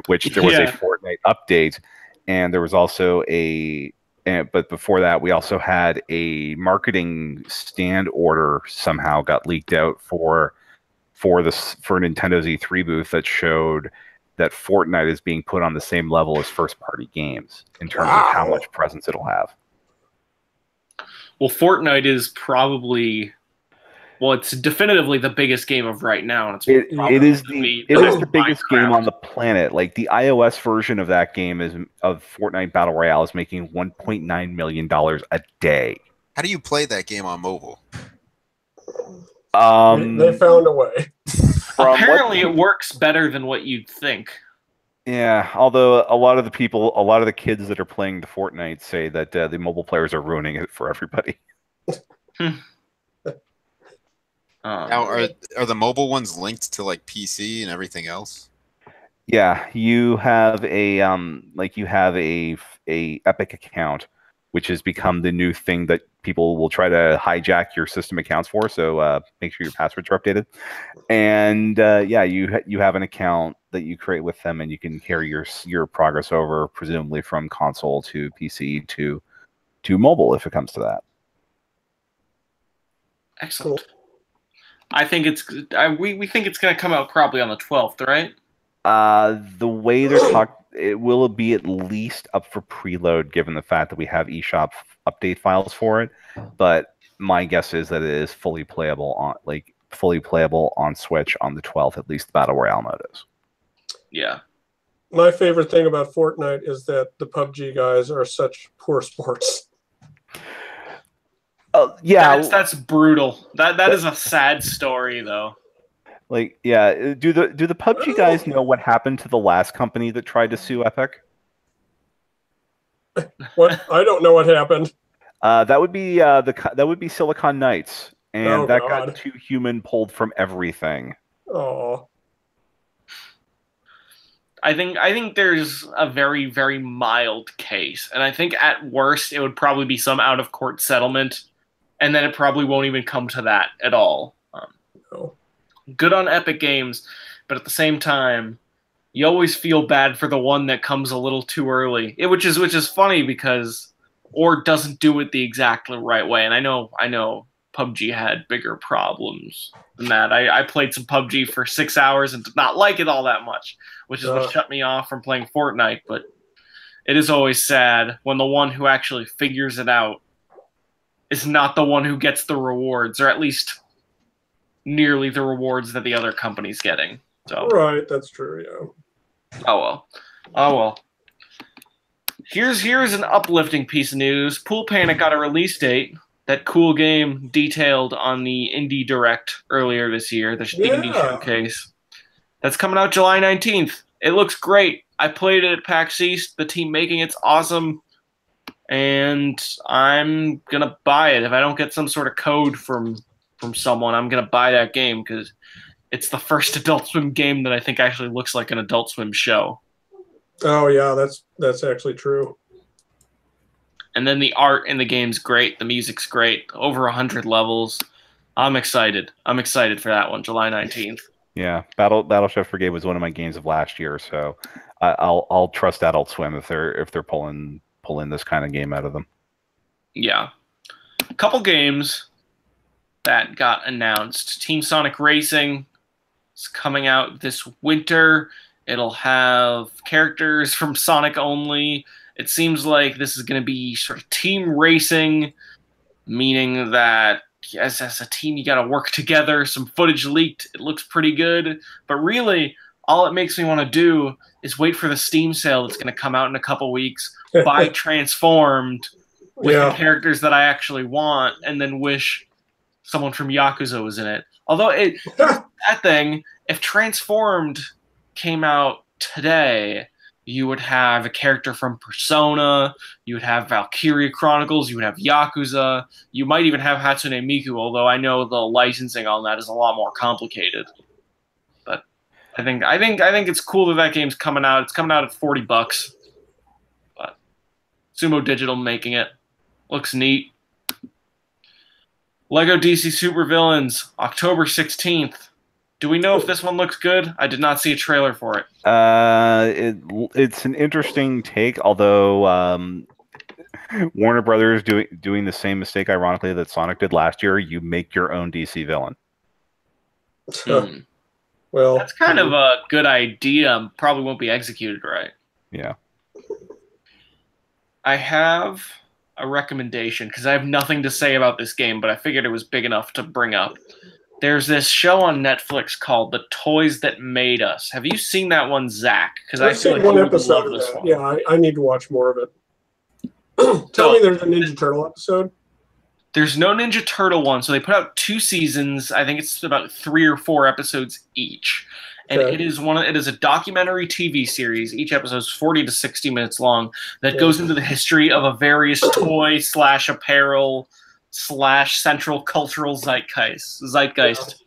which there was a Fortnite update, and there was also but before that, we also had a marketing stand order somehow got leaked out for Nintendo's E3 booth that showed that Fortnite is being put on the same level as first-party games in terms of how much presence it'll have. Well, Fortnite is probably, it's definitively the biggest game of right now. And it is the biggest game on the planet. Like, the iOS version of that game of Fortnite Battle Royale is making $1.9 million a day. How do you play that game on mobile? They found a way. Apparently, it works better than what you'd think. Yeah, although a lot of the kids that are playing the Fortnite say that the mobile players are ruining it for everybody. Now, are the mobile ones linked to like PC and everything else? Yeah, you have a Epic account, which has become the new thing that people will try to hijack your system accounts for. So make sure your passwords are updated. And you have an account that you create with them, and you can carry your progress over, presumably from console to PC to mobile, if it comes to that. Excellent. Cool. I think we think it's going to come out probably on the 12th, right? The way they're talking, it will be at least up for preload, given the fact that we have eShop update files for it. But my guess is that it is fully playable on Switch on the 12th. At least the Battle Royale mode is. Yeah. My favorite thing about Fortnite is that the PUBG guys are such poor sports. Yeah, that's brutal. That is a sad story, though. Like, yeah, do the PUBG guys know what happened to the last company that tried to sue Epic? What? I don't know what happened. That would be Silicon Knights, and got too human pulled from everything. Oh. I think there's a very, very mild case, and I think at worst it would probably be some out of court settlement, and then it probably won't even come to that at all. No. Good on Epic Games, but at the same time, you always feel bad for the one that comes a little too early. Which is funny because or doesn't do it the exactly right way. And I know PUBG had bigger problems than that. I played some PUBG for 6 hours and did not like it all that much, which is what shut me off from playing Fortnite. But it is always sad when the one who actually figures it out is not the one who gets the rewards, or at least nearly the rewards that the other company's getting. So right, that's true. Yeah. Oh well. Here's an uplifting piece of news. Pool Panic got a release date. That cool game detailed on the Indie Direct earlier this year, the Indie Showcase. That's coming out July 19th. It looks great. I played it at PAX East. The team making it's awesome. And I'm going to buy it. If I don't get some sort of code from someone, I'm going to buy that game because it's the first Adult Swim game that I think actually looks like an Adult Swim show. Oh, yeah, that's actually true. And then the art in the game's great. The music's great. Over 100 levels. I'm excited. I'm excited for that one, July 19th. Yeah, Battle Chef Brigade was one of my games of last year, so I'll trust Adult Swim if they're pulling this kind of game out of them. Yeah. A couple games that got announced. Team Sonic Racing is coming out this winter. It'll have characters from Sonic only. It seems like this is going to be sort of team racing, meaning that as a team you got to work together. Some footage leaked. It looks pretty good. But really, all it makes me want to do is wait for the Steam sale that's going to come out in a couple weeks, buy Transformed with the characters that I actually want, and then wish someone from Yakuza was in it. Although that thing, if Transformed came out today, you would have a character from Persona, you would have Valkyria Chronicles, you would have Yakuza, you might even have Hatsune Miku, although I know the licensing on that is a lot more complicated. But I think it's cool that game's coming out. It's coming out at $40. But Sumo Digital making it. Looks neat. Lego DC Supervillains, October 16th. Do we know if this one looks good? I did not see a trailer for it. It's an interesting take, although Warner Brothers doing the same mistake, ironically, that Sonic did last year. You make your own DC villain. Well, that's kind of a good idea. Probably won't be executed right. Yeah. I have a recommendation because I have nothing to say about this game, but I figured it was big enough to bring up. There's this show on Netflix called The Toys That Made Us. Have you seen that one, Zach? Because I feel like one episode of that. Yeah, I need to watch more of it. Tell me there's a Ninja Turtle episode. There's no Ninja Turtle one, so they put out 2 seasons. I think it's about 3 or 4 episodes each. And it is a documentary TV series. Each episode is 40 to 60 minutes long that goes into the history of a various toy / apparel / central cultural zeitgeist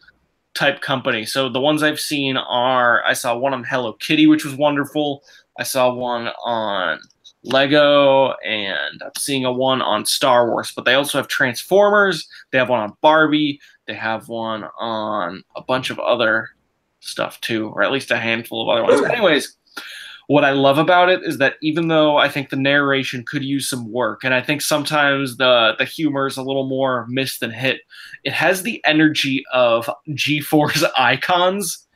type company. So the ones I've seen are, I saw one on Hello Kitty, which was wonderful. I saw one on Lego, and I'm seeing one on Star Wars. But they also have Transformers. They have one on Barbie. They have one on a bunch of other stuff too, or at least a handful of other ones. Anyways, what I love about it is that even though I think the narration could use some work, and I think sometimes the humor is a little more miss than hit, it has the energy of G-Force Icons,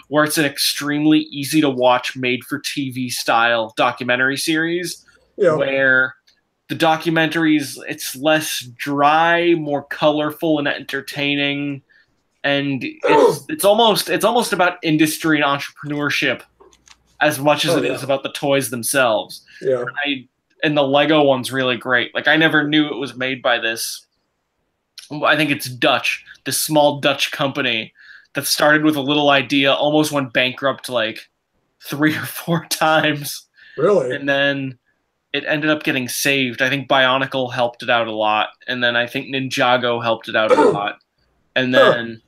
where it's an extremely easy to watch made-for-TV style documentary series, where the documentaries, it's less dry, more colorful and entertaining. And it's almost about industry and entrepreneurship as much as it is about the toys themselves. Yeah. And the Lego one's really great. Like, I never knew it was made by this. I think it's Dutch, this small Dutch company that started with a little idea, almost went bankrupt like 3 or 4 times. Really? And then it ended up getting saved. I think Bionicle helped it out a lot. And then I think Ninjago helped it out a lot. And then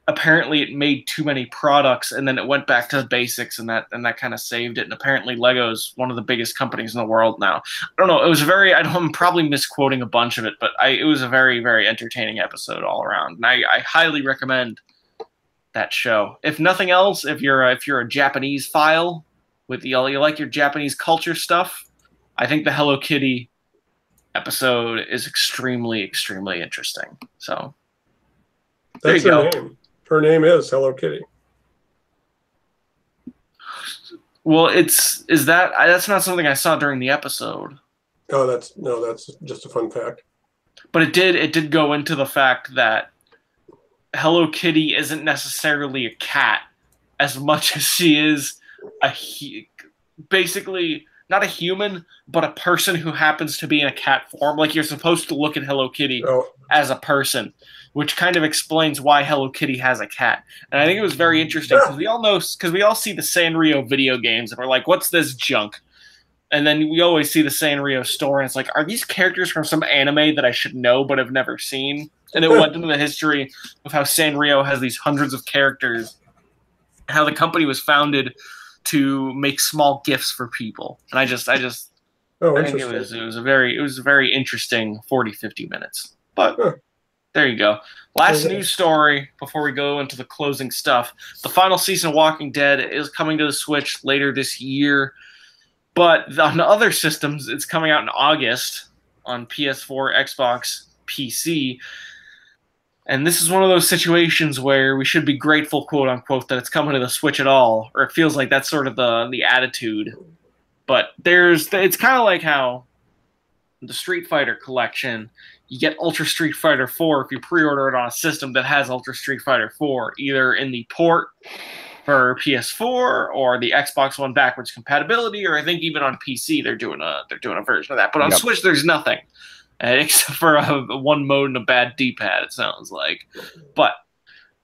apparently it made too many products, and then it went back to the basics, and that kind of saved it. And apparently Lego's one of the biggest companies in the world now. I don't know. It was I'm probably misquoting a bunch of it, but it was a very, very entertaining episode all around. And I highly recommend that show. If nothing else, if you're a Japanese file with you like your Japanese culture stuff, I think the Hello Kitty episode is extremely, extremely interesting. So that's her name. Her name is Hello Kitty. Well, that's not something I saw during the episode. Oh, that's just a fun fact. But it did go into the fact that Hello Kitty isn't necessarily a cat as much as she is basically not a human, but a person who happens to be in a cat form. Like, you're supposed to look at Hello Kitty as a person, which kind of explains why Hello Kitty has a cat. And I think it was very interesting because we all see the Sanrio video games and we're like, what's this junk? And then we always see the Sanrio store and it's like, are these characters from some anime that I should know but have never seen? And it went into the history of how Sanrio has these hundreds of characters, how the company was founded to make small gifts for people. And I think it was a very interesting 40-50 minutes. But There you go. Last Okay. news story before we go into the closing stuff. The final season of Walking Dead is coming to the Switch later this year, but on other systems, it's coming out in August on PS4, Xbox, PC. And this is one of those situations where we should be grateful, quote unquote, that it's coming to the Switch at all, or it feels like that's sort of the attitude. But it's kind of like how the Street Fighter collection, you get Ultra Street Fighter 4 if you pre-order it on a system that has Ultra Street Fighter 4, either in the port for PS4 or the Xbox One backwards compatibility, or I think even on PC they're doing a version of that. But on Switch, there's nothing except for one mode and a bad D-pad. It sounds like, but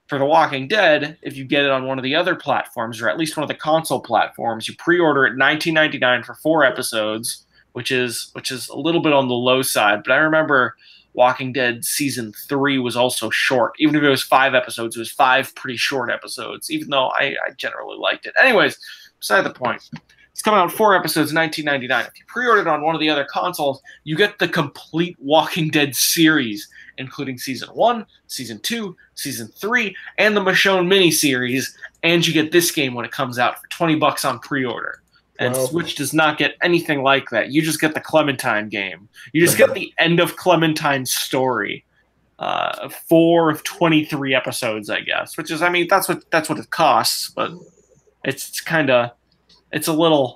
for The Walking Dead, if you get it on one of the other platforms, or at least one of the console platforms, you pre-order it $19.99 for 4 episodes, which is a little bit on the low side. But I remember Walking Dead Season 3 was also short. Even if it was 5 episodes, it was 5 pretty short episodes, even though I generally liked it. Anyways, beside the point. It's coming out 4 episodes, $19.99. If you pre-order it on one of the other consoles, you get the complete Walking Dead series, including Season 1, Season 2, Season 3, and the Michonne miniseries, and you get this game when it comes out for $20 on pre-order. And Wow. Switch does not get anything like that. You just get the Clementine game. You just get the end of Clementine's story. 4 of 23 episodes, I guess. Which is, I mean, that's what it costs, but it's kind of, it's a little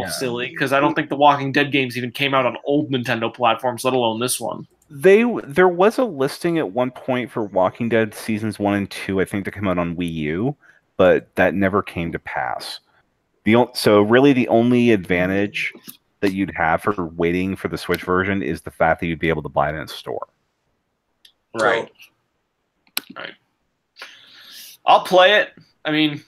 silly because I don't think the Walking Dead games even came out on old Nintendo platforms, let alone this one. There was a listing at one point for Walking Dead seasons 1 and 2, I think, to come out on Wii U, but that never came to pass. So really the only advantage that you'd have for waiting for the Switch version is the fact that you'd be able to buy it in a store. Right. I'll play it. I mean,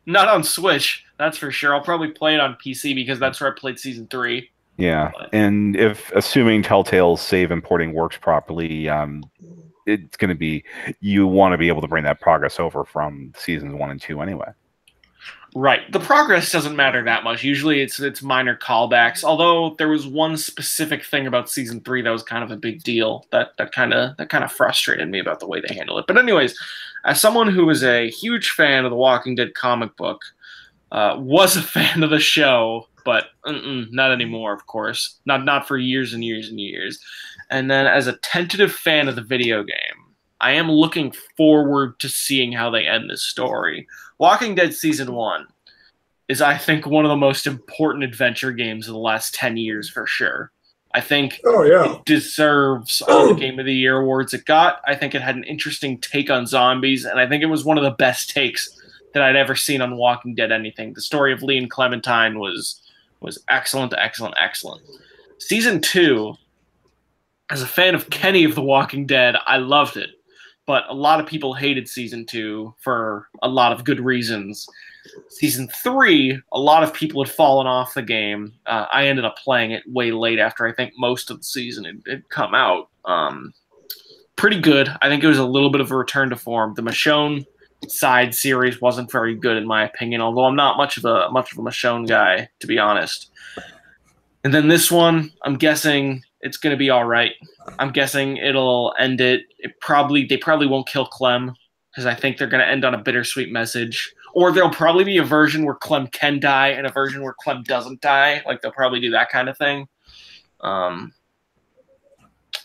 not on Switch, that's for sure. I'll probably play it on PC because that's where I played Season 3. Yeah, and assuming Telltale's save importing works properly, it's going to be, you want to be able to bring that progress over from Seasons 1 and 2 anyway. Right. The progress doesn't matter that much. Usually it's minor callbacks, although there was one specific thing about Season 3 that was kind of a big deal that kind of frustrated me about the way they handle it. But anyways, as someone who is a huge fan of the Walking Dead comic book, was a fan of the show, but not anymore, of course. Not for years and years and years. And then as a tentative fan of the video game, I am looking forward to seeing how they end this story. Walking Dead Season 1 is, I think, one of the most important adventure games of the last 10 years for sure. I think it deserves all the Game of the Year awards it got. I think it had an interesting take on zombies, and I think it was one of the best takes that I'd ever seen on Walking Dead anything. The story of Lee and Clementine was excellent, excellent, excellent. Season 2, as a fan of Kenny of The Walking Dead, I loved it. But a lot of people hated Season 2 for a lot of good reasons. Season 3, a lot of people had fallen off the game. I ended up playing it way late after I think most of the season had come out. Pretty good. I think it was a little bit of a return to form. The Michonne side series wasn't very good in my opinion, although I'm not much of a Michonne guy, to be honest. And then this one, I'm guessing it's going to be all right. I'm guessing it'll end it. They probably won't kill Clem because I think they're going to end on a bittersweet message. Or there'll probably be a version where Clem can die and a version where Clem doesn't die. Like they'll probably do that kind of thing. And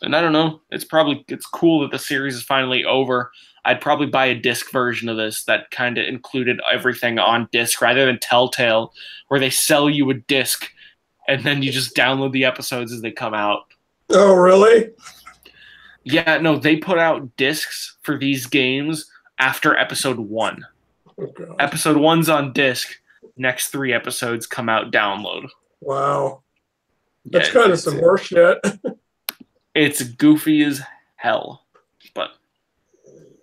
I don't know. It's cool that the series is finally over. I'd probably buy a disc version of this that kind of included everything on disc rather than Telltale, where they sell you a disc and then you just download the episodes as they come out. Oh, really? Yeah, no, they put out discs for these games after episode 1. Oh, God. Episode 1's on disc. Next 3 episodes come out download. Wow. That's kind of some horseshit. It's goofy as hell. But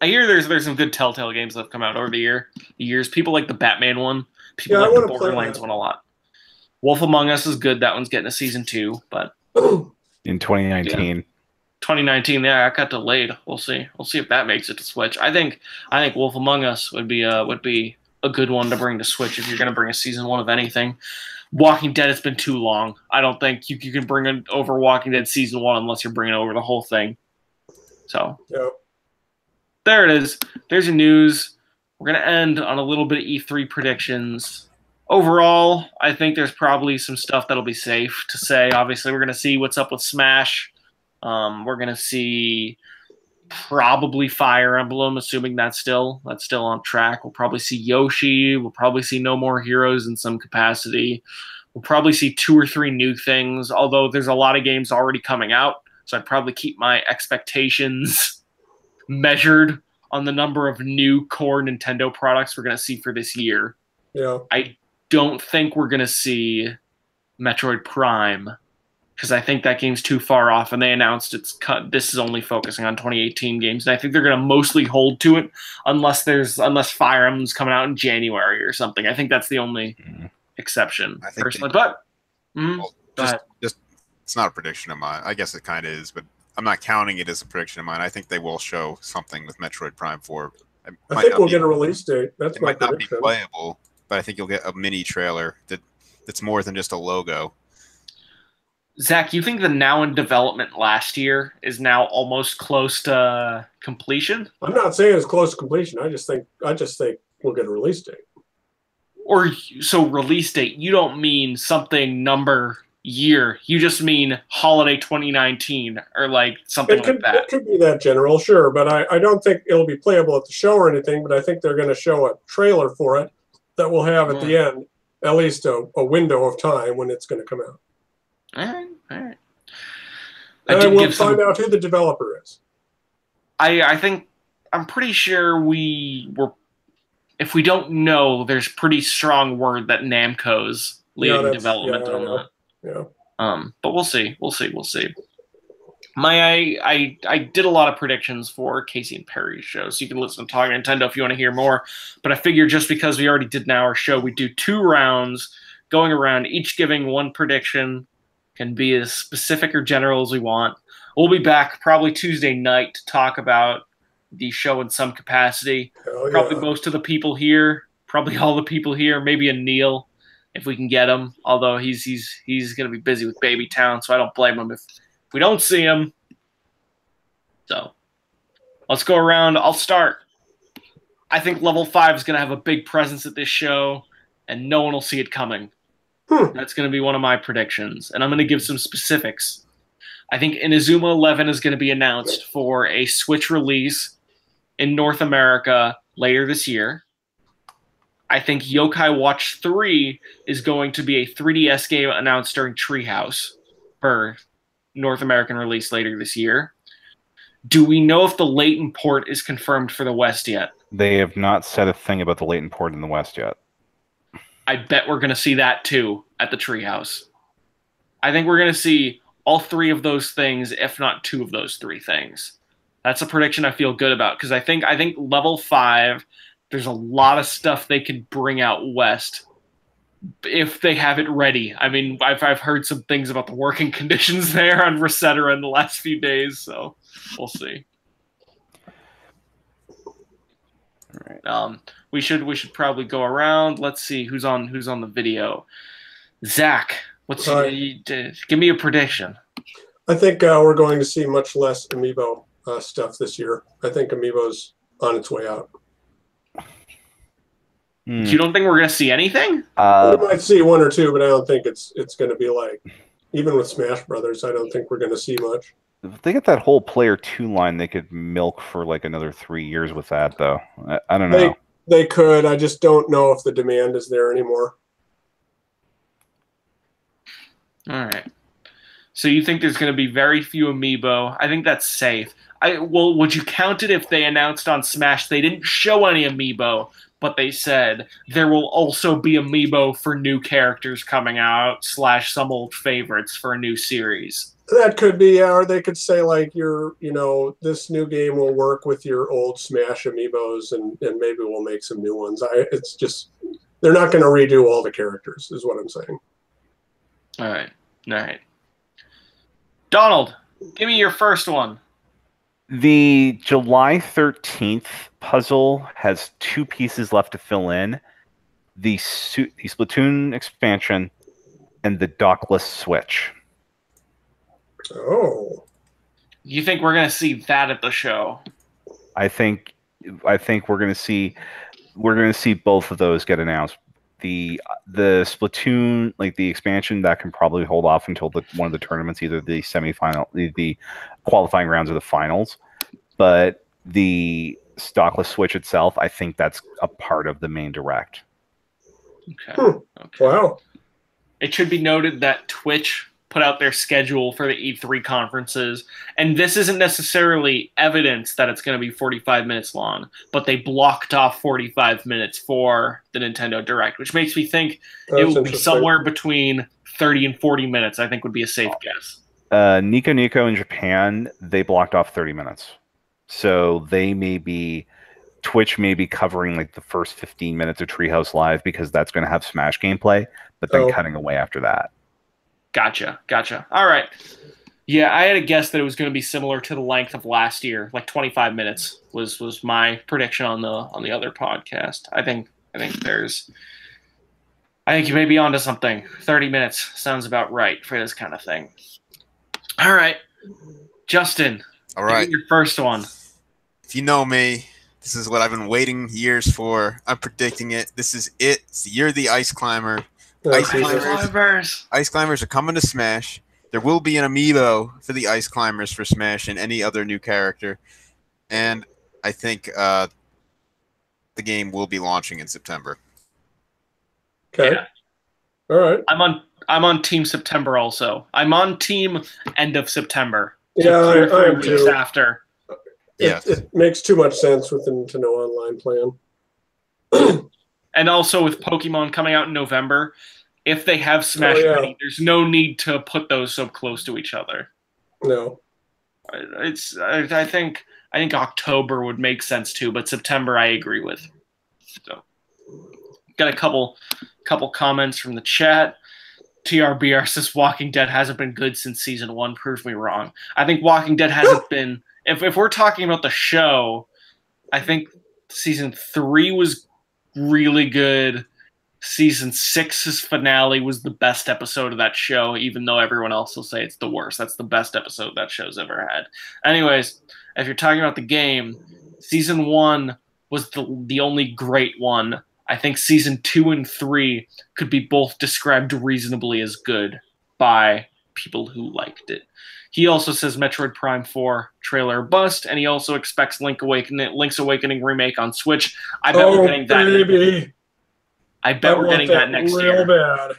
I hear there's some good Telltale games that have come out over the years. People like the Batman one. People like the Borderlands one a lot. Wolf Among Us is good. That one's getting a season 2, but in 2019. Yeah. 2019, yeah, it got delayed. We'll see. We'll see if that makes it to Switch. I think Wolf Among Us would be a good one to bring to Switch if you're going to bring a season 1 of anything. Walking Dead, it's been too long. I don't think you can bring over Walking Dead season 1 unless you're bringing over the whole thing. So Yeah. there it is. There's your news. We're going to end on a little bit of E3 predictions. Overall, I think there's probably some stuff that'll be safe to say. Obviously, we're going to see what's up with Smash. We're going to see probably Fire Emblem, assuming that's still on track. We'll probably see Yoshi. We'll probably see No More Heroes in some capacity. We'll probably see 2 or 3 new things, although there's a lot of games already coming out, so I'd probably keep my expectations measured on the number of new core Nintendo products we're going to see for this year. Yeah. I don't think we're going to see Metroid Prime, because I think that game's too far off, and they announced this is only focusing on 2018 games, and I think they're going to mostly hold to it unless Fire Emblem's coming out in January or something. I think that's the only exception, I think personally. Just it's not a prediction of mine. I guess it kind of is, but I'm not counting it as a prediction of mine. I think they will show something with Metroid Prime 4. I think we'll get a release date. That's my prediction. It might not be prediction. playable, but I think you'll get a mini trailer that's more than just a logo. Zach, you think the now in development last year is now almost close to completion? I'm not saying it's close to completion. I just think we'll get a release date. Or so release date, you don't mean something number year. You just mean holiday 2019 or like something like that. It could be that general, sure, but I don't think it'll be playable at the show or anything, but I think they're going to show a trailer for it that will have at the end at least a window of time when it's going to come out. All right. And I will find out who the developer is. I think I'm pretty sure if we don't know, there's pretty strong word that Namco's leading development on that. Yeah. But we'll see. I did a lot of predictions for Casey and Perry's show, so you can listen to Talk Nintendo if you want to hear more. But I figured just because we already did an hour show, we do 2 rounds going around, each giving 1 prediction. Can be as specific or general as we want. We'll be back probably Tuesday night to talk about the show in some capacity. Probably most of the people here, probably all the people here, maybe a Neil if we can get him. Although he's going to be busy with Baby Town, so I don't blame him if we don't see him. So let's go around. I'll start. I think Level 5 is going to have a big presence at this show, and no one will see it coming. That's going to be one of my predictions, and I'm going to give some specifics. I think Inazuma 11 is going to be announced for a Switch release in North America later this year. I think Yokai Watch 3 is going to be a 3DS game announced during Treehouse for North American release later this year. Do we know if the latent port is confirmed for the West yet? They have not said a thing about the latent port in the West yet. I bet we're going to see that too at the Treehouse. I think we're going to see all 3 of those things, if not 2 of those 3 things. That's a prediction I feel good about, because I think Level 5, there's a lot of stuff they could bring out West if they have it ready. I mean, I've heard some things about the working conditions there on Resetera in the last few days, so we'll see. All right. We should probably go around. Let's see who's on the video. Zach, give me a prediction. I think we're going to see much less Amiibo stuff this year. I think Amiibo's on its way out. You don't think we're going to see anything? We might see 1 or 2, but I don't think it's going to be like, even with Smash Brothers, I don't think we're going to see much. If they get that whole Player 2 line, they could milk for like another 3 years with that, though. I don't know. They could. I just don't know if the demand is there anymore. All right. So you think there's going to be very few Amiibo. I think that's safe. Would you count it if they announced on Smash they didn't show any Amiibo, but they said there will also be Amiibo for new characters coming out / some old favorites for a new series? That could be, or they could say like this new game will work with your old Smash Amiibos, and maybe we'll make some new ones. It's just they're not going to redo all the characters, is what I'm saying. All right. Donald, give me your first one. The July 13th puzzle has 2 pieces left to fill in: the Splatoon expansion and the dockless Switch. Oh. You think we're gonna see that at the show? I think we're gonna see both of those get announced. The Splatoon, like the expansion, that can probably hold off until one of the tournaments, either the semifinal, the qualifying rounds or the finals. But the stockless Switch itself, I think that's a part of the main direct. Okay. Okay. Wow. It should be noted that Twitch put out their schedule for the E3 conferences, and this isn't necessarily evidence that it's going to be 45 minutes long, but they blocked off 45 minutes for the Nintendo Direct, which makes me think it will be somewhere between 30 and 40 minutes, I think would be a safe guess. Nico Nico in Japan, they blocked off 30 minutes. So Twitch may be covering like the first 15 minutes of Treehouse Live because that's going to have Smash gameplay, but then cutting away after that. Gotcha. All right. Yeah, I had a guess that it was going to be similar to the length of last year, like 25 minutes was my prediction on the other podcast. I think you may be onto something. 30 minutes sounds about right for this kind of thing. All right, Justin. All right, your first one. If you know me, this is what I've been waiting years for. I'm predicting it. This is it. It's the year of the Ice Climber. Ice Climbers are coming to Smash. There will be an amiibo for the Ice Climbers for Smash and any other new character. And I think the game will be launching in September. Okay. Yeah. All right. I'm on Team September also. I'm on Team end of September. Yeah, I am weeks too. After. It makes too much sense with the Nintendo Online plan. And also with Pokemon coming out in November, if they have Smash ready, there's no need to put those so close to each other. No. I think October would make sense too, but September I agree with. So got a couple comments from the chat. TRBR says Walking Dead hasn't been good since season 1. Proves me wrong. I think Walking Dead hasn't been. If we're talking about the show, I think season 3 was really good. Season 6's finale was the best episode of that show, even though everyone else will say it's the worst. That's the best episode that show's ever had. Anyways, if you're talking about the game, season 1 was the only great one. I think season 2 and 3 could be both described reasonably as good by people who liked it. He also says Metroid Prime 4 trailer bust, and he also expects Link's Awakening remake on Switch. I bet we're getting that. Baby. I bet we're getting that next year. Bad.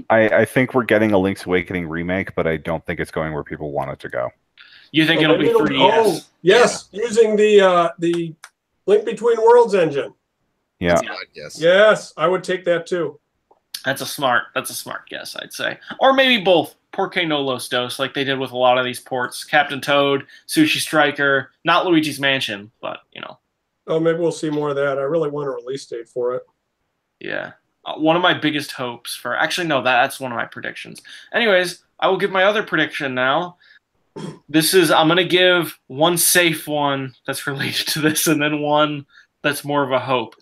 I think we're getting a Link's Awakening remake, but I don't think it's going where people want it to go. You think it'll be 3DS? Oh, yes, yeah. Using the Link Between Worlds engine. Yeah. Yes, I would take that too. That's a smart guess, I'd say. Or maybe both. Porque no los dos, like they did with a lot of these ports. Captain Toad, Sushi Striker, not Luigi's Mansion, but, you know. Oh, maybe we'll see more of that. I really want a release date for it. Yeah. One of my biggest hopes for... Actually, no, that's one of my predictions. Anyways, I will give my other prediction now. I'm going to give one safe one that's related to this, and then one that's more of a hope.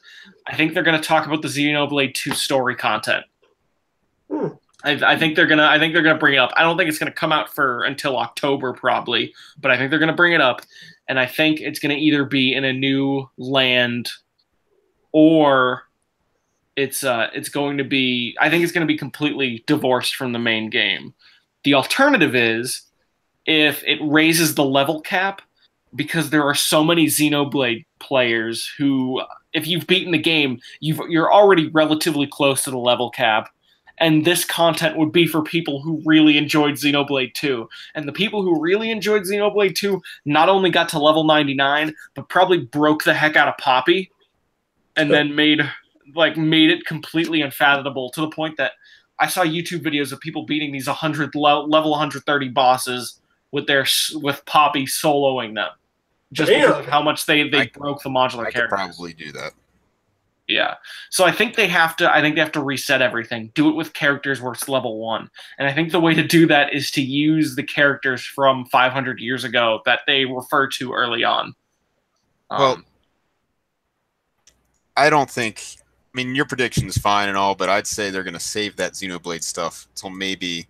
I think they're going to talk about the Xenoblade 2 story content. I think they're gonna bring it up. I don't think it's gonna come out until October probably, but I think they're gonna bring it up, and I think it's gonna either be in a new land, or it's going to be. I think it's gonna be completely divorced from the main game. The alternative is if it raises the level cap, because there are so many Xenoblade players who, if you've beaten the game, you're already relatively close to the level cap. And this content would be for people who really enjoyed Xenoblade 2. And the people who really enjoyed Xenoblade 2 not only got to level 99, but probably broke the heck out of Poppy and then made it completely unfathomable, to the point that I saw YouTube videos of people beating these level 130 bosses with Poppy soloing them. Just because of how much they broke the modular characters. I could probably do that. Yeah. So I think they have to reset everything. Do it with characters where it's level 1. And I think the way to do that is to use the characters from 500 years ago that they refer to early on. Well, I don't think... I mean, your prediction is fine and all, but I'd say they're going to save that Xenoblade stuff until maybe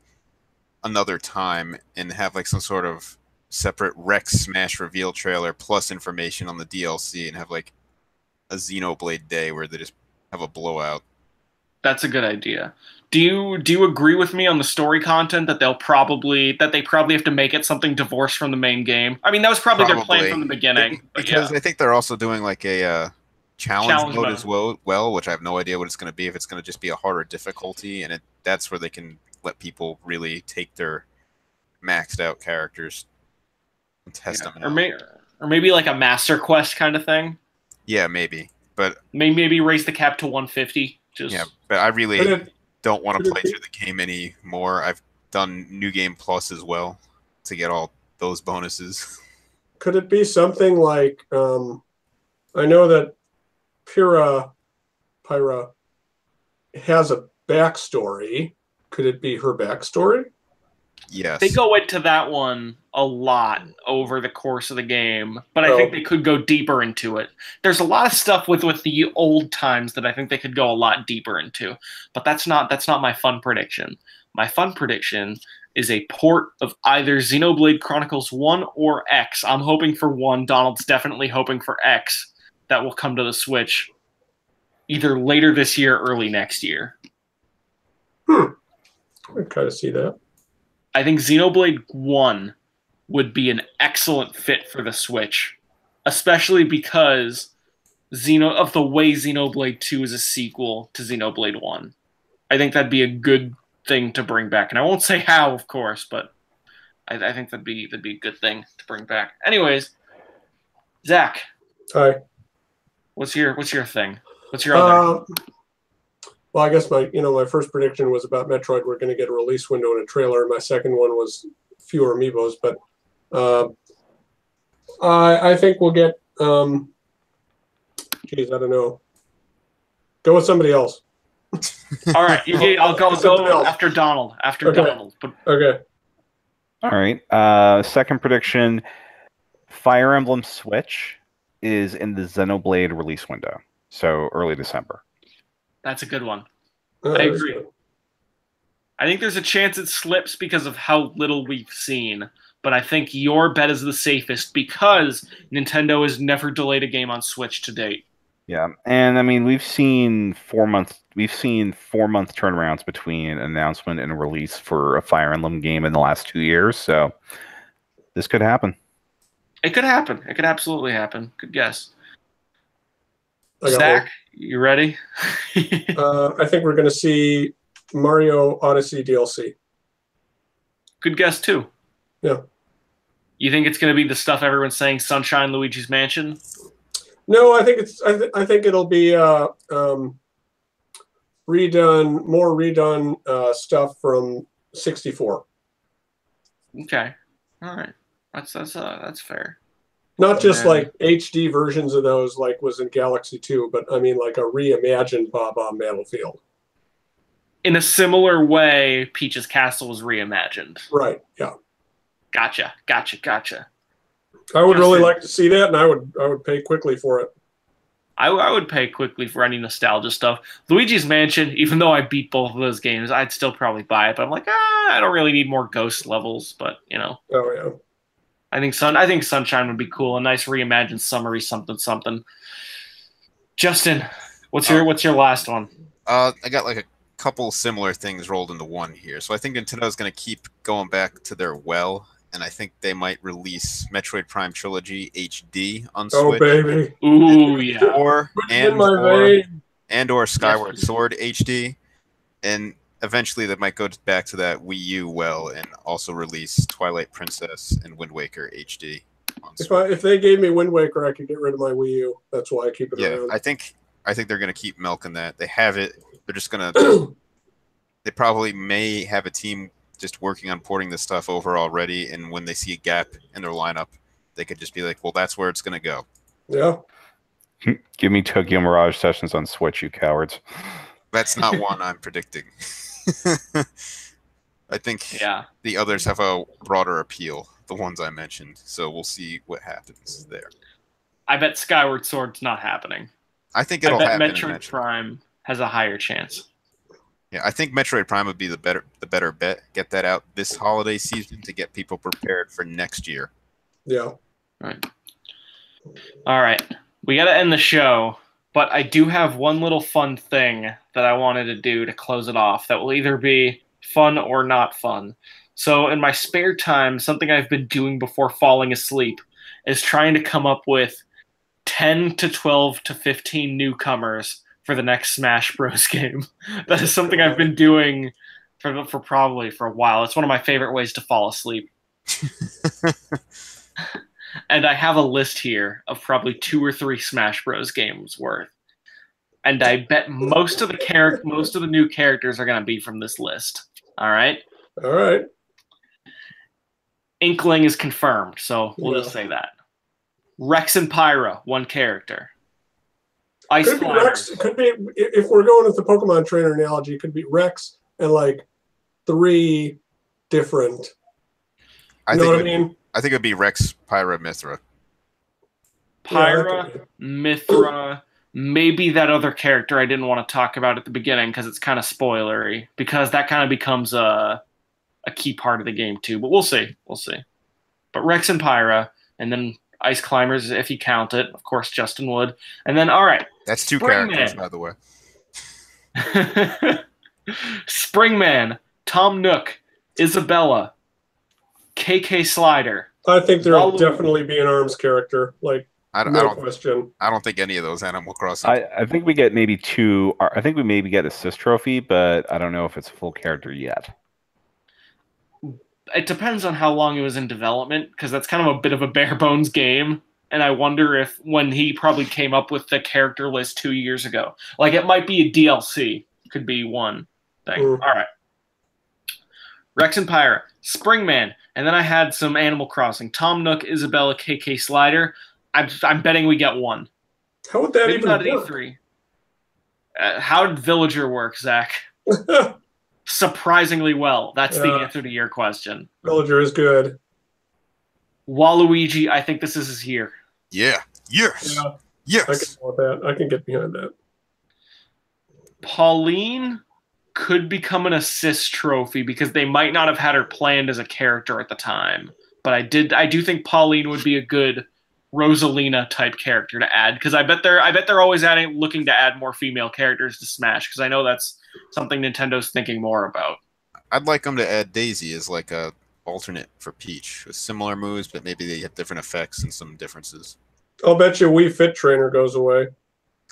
another time and have like some sort of separate Rex Smash reveal trailer plus information on the DLC and have like a Xenoblade day where they just have a blowout. That's a good idea. Do you agree with me on the story content that they probably have to make it something divorced from the main game? I mean, that was probably their plan from the beginning. Because I think they're also doing like a challenge mode as well, which I have no idea what it's going to be. If it's going to just be a harder difficulty, and that's where they can let people really take their maxed out characters and test them out. Or maybe like a Master Quest kind of thing. Yeah, maybe. But maybe raise the cap to 150. Yeah, but I really don't want to play through the game anymore. I've done New Game Plus as well to get all those bonuses. Could it be something like, I know that Pyra has a backstory. Could it be her backstory? Yes. They go into that one a lot over the course of the game, but I think they could go deeper into it. There's a lot of stuff with the old times that I think they could go a lot deeper into, but that's not my fun prediction. My fun prediction is a port of either Xenoblade Chronicles 1 or X. I'm hoping for 1. Donald's definitely hoping for X. That will come to the Switch either later this year or early next year. I kind of see that. I think Xenoblade 1 would be an excellent fit for the Switch, especially because of the way Xenoblade 2 is a sequel to Xenoblade 1. I think that'd be a good thing to bring back. And I won't say how, of course, but I think that'd be a good thing to bring back. Anyways, Zach. Hi. What's your thing? What's your other? Well, I guess my first prediction was about Metroid. We're going to get a release window and a trailer. My second one was fewer amiibos, but I think we'll get. Geez, I don't know. Go with somebody else. All right, I'll go after Donald. Donald. But... Okay. All right. Second prediction: Fire Emblem Switch is in the Xenoblade release window, so early December. That's a good one. I agree. I think there's a chance it slips because of how little we've seen, but I think your bet is the safest because Nintendo has never delayed a game on Switch to date. Yeah, and I mean we've seen 4-month turnarounds between announcement and release for a Fire Emblem game in the last 2 years, so this could happen. It could happen. It could absolutely happen. Good guess. Zach, you ready? I think we're going to see Mario Odyssey DLC. Good guess, too. Yeah. You think it's going to be the stuff everyone's saying, Sunshine Luigi's Mansion? No, I think I think it'll be redone stuff from 64. Okay. All right. That's fair. Not just like HD versions of those like was in Galaxy 2, but I mean like a reimagined Bob-omb Battlefield. In a similar way, Peach's Castle was reimagined. Right, yeah. Gotcha. I would really like to see that, and I would pay quickly for it. I would pay quickly for any nostalgia stuff. Luigi's Mansion, even though I beat both of those games, I'd still probably buy it, but I'm like, I don't really need more ghost levels, but, you know. Oh, yeah. I think Sunshine would be cool. A nice reimagined summary something. Justin, what's your last one? I got like a couple similar things rolled into one here. So I think Nintendo's going to keep going back to their well, and I think they might release Metroid Prime Trilogy HD on Switch. Oh baby. Ooh, yeah. Or Skyward Sword HD. And eventually they might go back to that Wii U well and also release Twilight Princess and Wind Waker HD on Switch. If they gave me Wind Waker, I could get rid of my Wii U. That's why I keep it around. I think they're going to keep milking that. They have it. They're just going to they probably may have a team just working on porting this stuff over already, and when they see a gap in their lineup, they could just be like, well, that's where it's going to go. Yeah. Give me Tokyo Mirage Sessions on Switch, you cowards. That's not one I'm predicting. I think the others have a broader appeal, the ones I mentioned, so we'll see what happens there. I bet Skyward Sword's not happening. I think it'll happen. Metroid Prime has a higher chance. Yeah, I think Metroid Prime would be the better bet. Get that out this holiday season to get people prepared for next year. Yeah. All right. We got to end the show, but I do have one little fun thing that I wanted to do to close it off that will either be fun or not fun. So in my spare time, something I've been doing before falling asleep is trying to come up with 10 to 12 to 15 newcomers for the next Smash Bros. Game. That is something I've been doing for probably for a while. It's one of my favorite ways to fall asleep. And I have a list here of probably 2 or 3 Smash Bros. Games worth. And I bet most of the new characters are going to be from this list. All right? All right. Inkling is confirmed, so we'll just say that. Rex and Pyra, 1 character. Ice Could be Rex. Could be, if we're going with the Pokemon trainer analogy, it could be Rex and like 3 different. You know what I mean? I think it would be Rex, Pyra, Mithra. Pyra, Mithra, maybe that other character I didn't want to talk about at the beginning because it's kind of spoilery, because that kind of becomes a key part of the game too. But we'll see. We'll see. But Rex and Pyra, and then Ice Climbers, if you count it. Of course, Justin would. And then, all right. That's 2 characters, by the way. Springman, Tom Nook, Isabella, KK Slider. I think there'll definitely be an ARMS character. Like, no question. I don't think any of those Animal Crossing. I think we get maybe 2. I think we maybe get Assist Trophy, but I don't know if it's a full character yet. It depends on how long it was in development, because that's kind of a bit of a bare bones game. And I wonder if when he probably came up with the character list 2 years ago, like it might be a DLC, could be one thing. All right. Rex and Pyra, Springman, and then I had some Animal Crossing. Tom Nook, Isabella, KK Slider. I'm betting we get 1. How would that Maybe even not work? E3. How did Villager work, Zach? Surprisingly well. That's the answer to your question. Villager is good. Waluigi, I think this is his year. Yeah. Yes. Yeah. Yes. I can want that. I can get behind that. Pauline could become an assist trophy because they might not have had her planned as a character at the time. But I do think Pauline would be a good Rosalina type character to add, because I bet they're always looking to add more female characters to Smash, because I know that's something Nintendo's thinking more about. I'd like them to add Daisy as like a alternate for Peach with similar moves, but maybe they have different effects and some differences. I'll bet you Wii Fit Trainer goes away.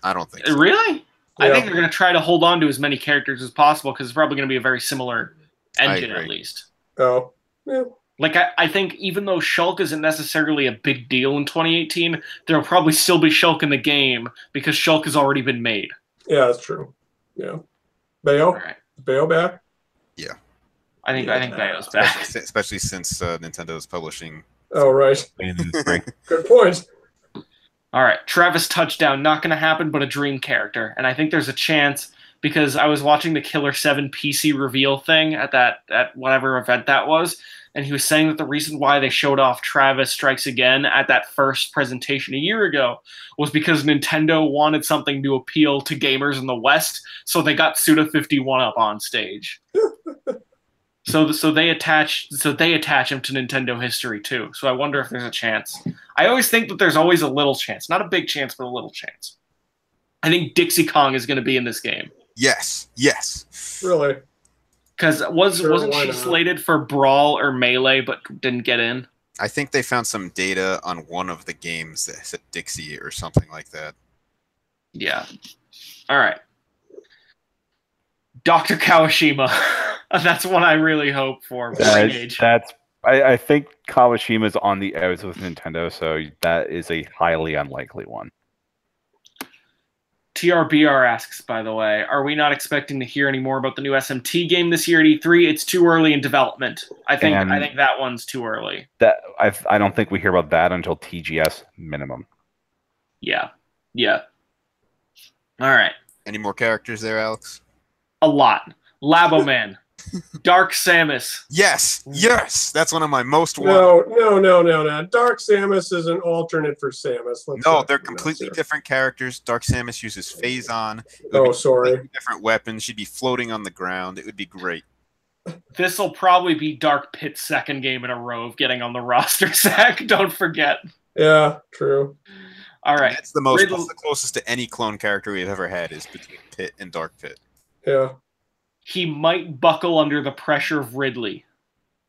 I don't think so. Really? Yeah. I think they're going to try to hold on to as many characters as possible, because it's probably going to be a very similar engine at least. Oh, yeah. Like, I think even though Shulk isn't necessarily a big deal in 2018, there'll probably still be Shulk in the game because Shulk has already been made. Yeah, that's true. Yeah. Bayo? Right. Bayo back? Yeah. I think Bayo's back. Especially since Nintendo is publishing. Oh, right. Good point. All right. Travis Touchdown, not going to happen, but a dream character. And I think there's a chance, because I was watching the Killer 7 PC reveal thing at whatever event that was, and he was saying that the reason why they showed off Travis Strikes Again at that first presentation a year ago was because Nintendo wanted something to appeal to gamers in the West, so they got Suda51 up on stage. So they attach him to Nintendo history too. So I wonder if there's a chance. I always think that there's always a little chance, not a big chance, but a little chance. I think Dixie Kong is going to be in this game. Yes. Really? Because wasn't she slated for Brawl or Melee, but didn't get in? I think they found some data on one of the games that said Dixie or something like that. Yeah. All right. Dr. Kawashima. That's what I really hope for. I think Kawashima's on the outs with Nintendo, so that is a highly unlikely one. TRBR asks, by the way, are we not expecting to hear any more about the new SMT game this year at E3? It's too early in development. I think that one's too early. I don't think we hear about that until TGS minimum. Yeah. All right. Any more characters there, Alex? A lot. Laboman, Dark Samus. Yes, yes, that's one of my most wanted. No. Dark Samus is an alternate for Samus. No, they're completely different characters. Dark Samus uses Phazon. Sorry. Different weapons. She'd be floating on the ground. It would be great. This will probably be Dark Pit's second game in a row of getting on the roster, Zach. Don't forget. Yeah, true. All right. That's the closest to any clone character we've ever had is between Pit and Dark Pit. Yeah. He might buckle under the pressure of Ridley.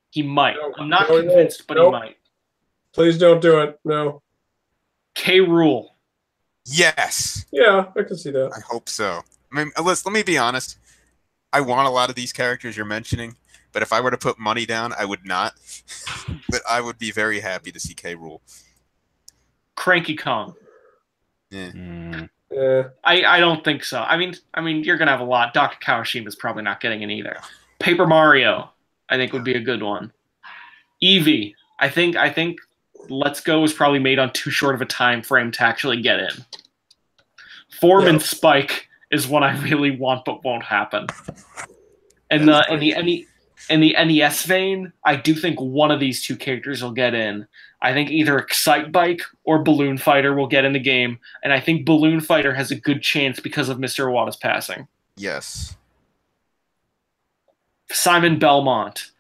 He might. I'm not convinced, but he might. Please don't do it. No. K. Rool. Yes. Yeah, I can see that. I hope so. I mean, let me be honest. I want a lot of these characters you're mentioning, but if I were to put money down, I would not. But I would be very happy to see K. Rool. Cranky Kong. Yeah. I don't think so. I mean, you're gonna have a lot. Dr. Kawashima's probably not getting in either. Paper Mario, I think would be a good one. Eevee, I think Let's Go was probably made on too short of a time frame to actually get in. Foreman Spike is one I really want but won't happen. And in the NES vein, I do think one of these two characters will get in. I think either Excite Bike or Balloon Fighter will get in the game, and I think Balloon Fighter has a good chance because of Mr. Iwata's passing. Yes. Simon Belmont.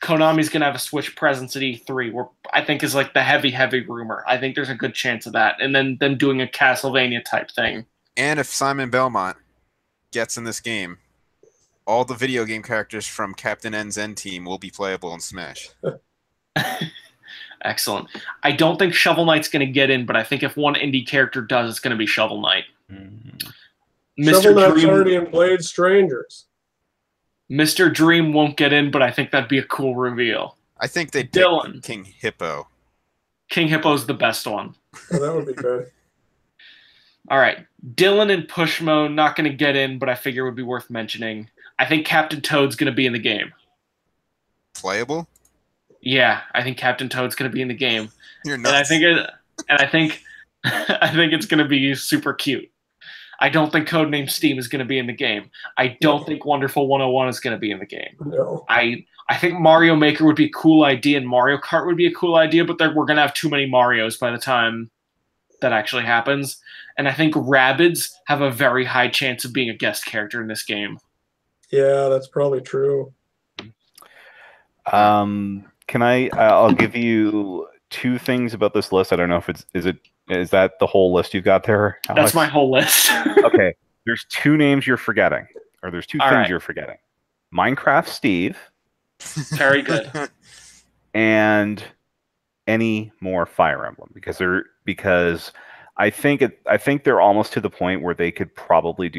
Konami's going to have a Switch presence at E3, where I think is like the heavy rumor. I think there's a good chance of that. And then them doing a Castlevania type thing. And if Simon Belmont gets in this game, all the video game characters from Captain N's N Team will be playable in Smash. Excellent. I don't think Shovel Knight's going to get in, but I think if one indie character does, it's going to be Shovel Knight. Shovel Knight's already in Blade Strangers. Mr. Dream won't get in, but I think that'd be a cool reveal. I think they'd Dylan. pick King Hippo. King Hippo's the best one. Oh, that would be good. All right. Dylan and Pushmo, not going to get in, but I figure would be worth mentioning. I think Captain Toad's going to be in the game. Playable? Yeah, I think Captain Toad's going to be in the game. You're nuts. And I think it's going to be super cute. I don't think Codename Steam is going to be in the game. I don't think Wonderful 101 is going to be in the game. No. I think Mario Maker would be a cool idea and Mario Kart would be a cool idea, but we're going to have too many Marios by the time that actually happens. And I think Rabbids have a very high chance of being a guest character in this game. Yeah, that's probably true. I'll give you two things about this list. I don't know if is that the whole list you've got there, Alex? That's my whole list. Okay. There's two names you're forgetting, or there's two things you're forgetting. Minecraft Steve. Very good. And any more Fire Emblem because I think they're almost to the point where they could probably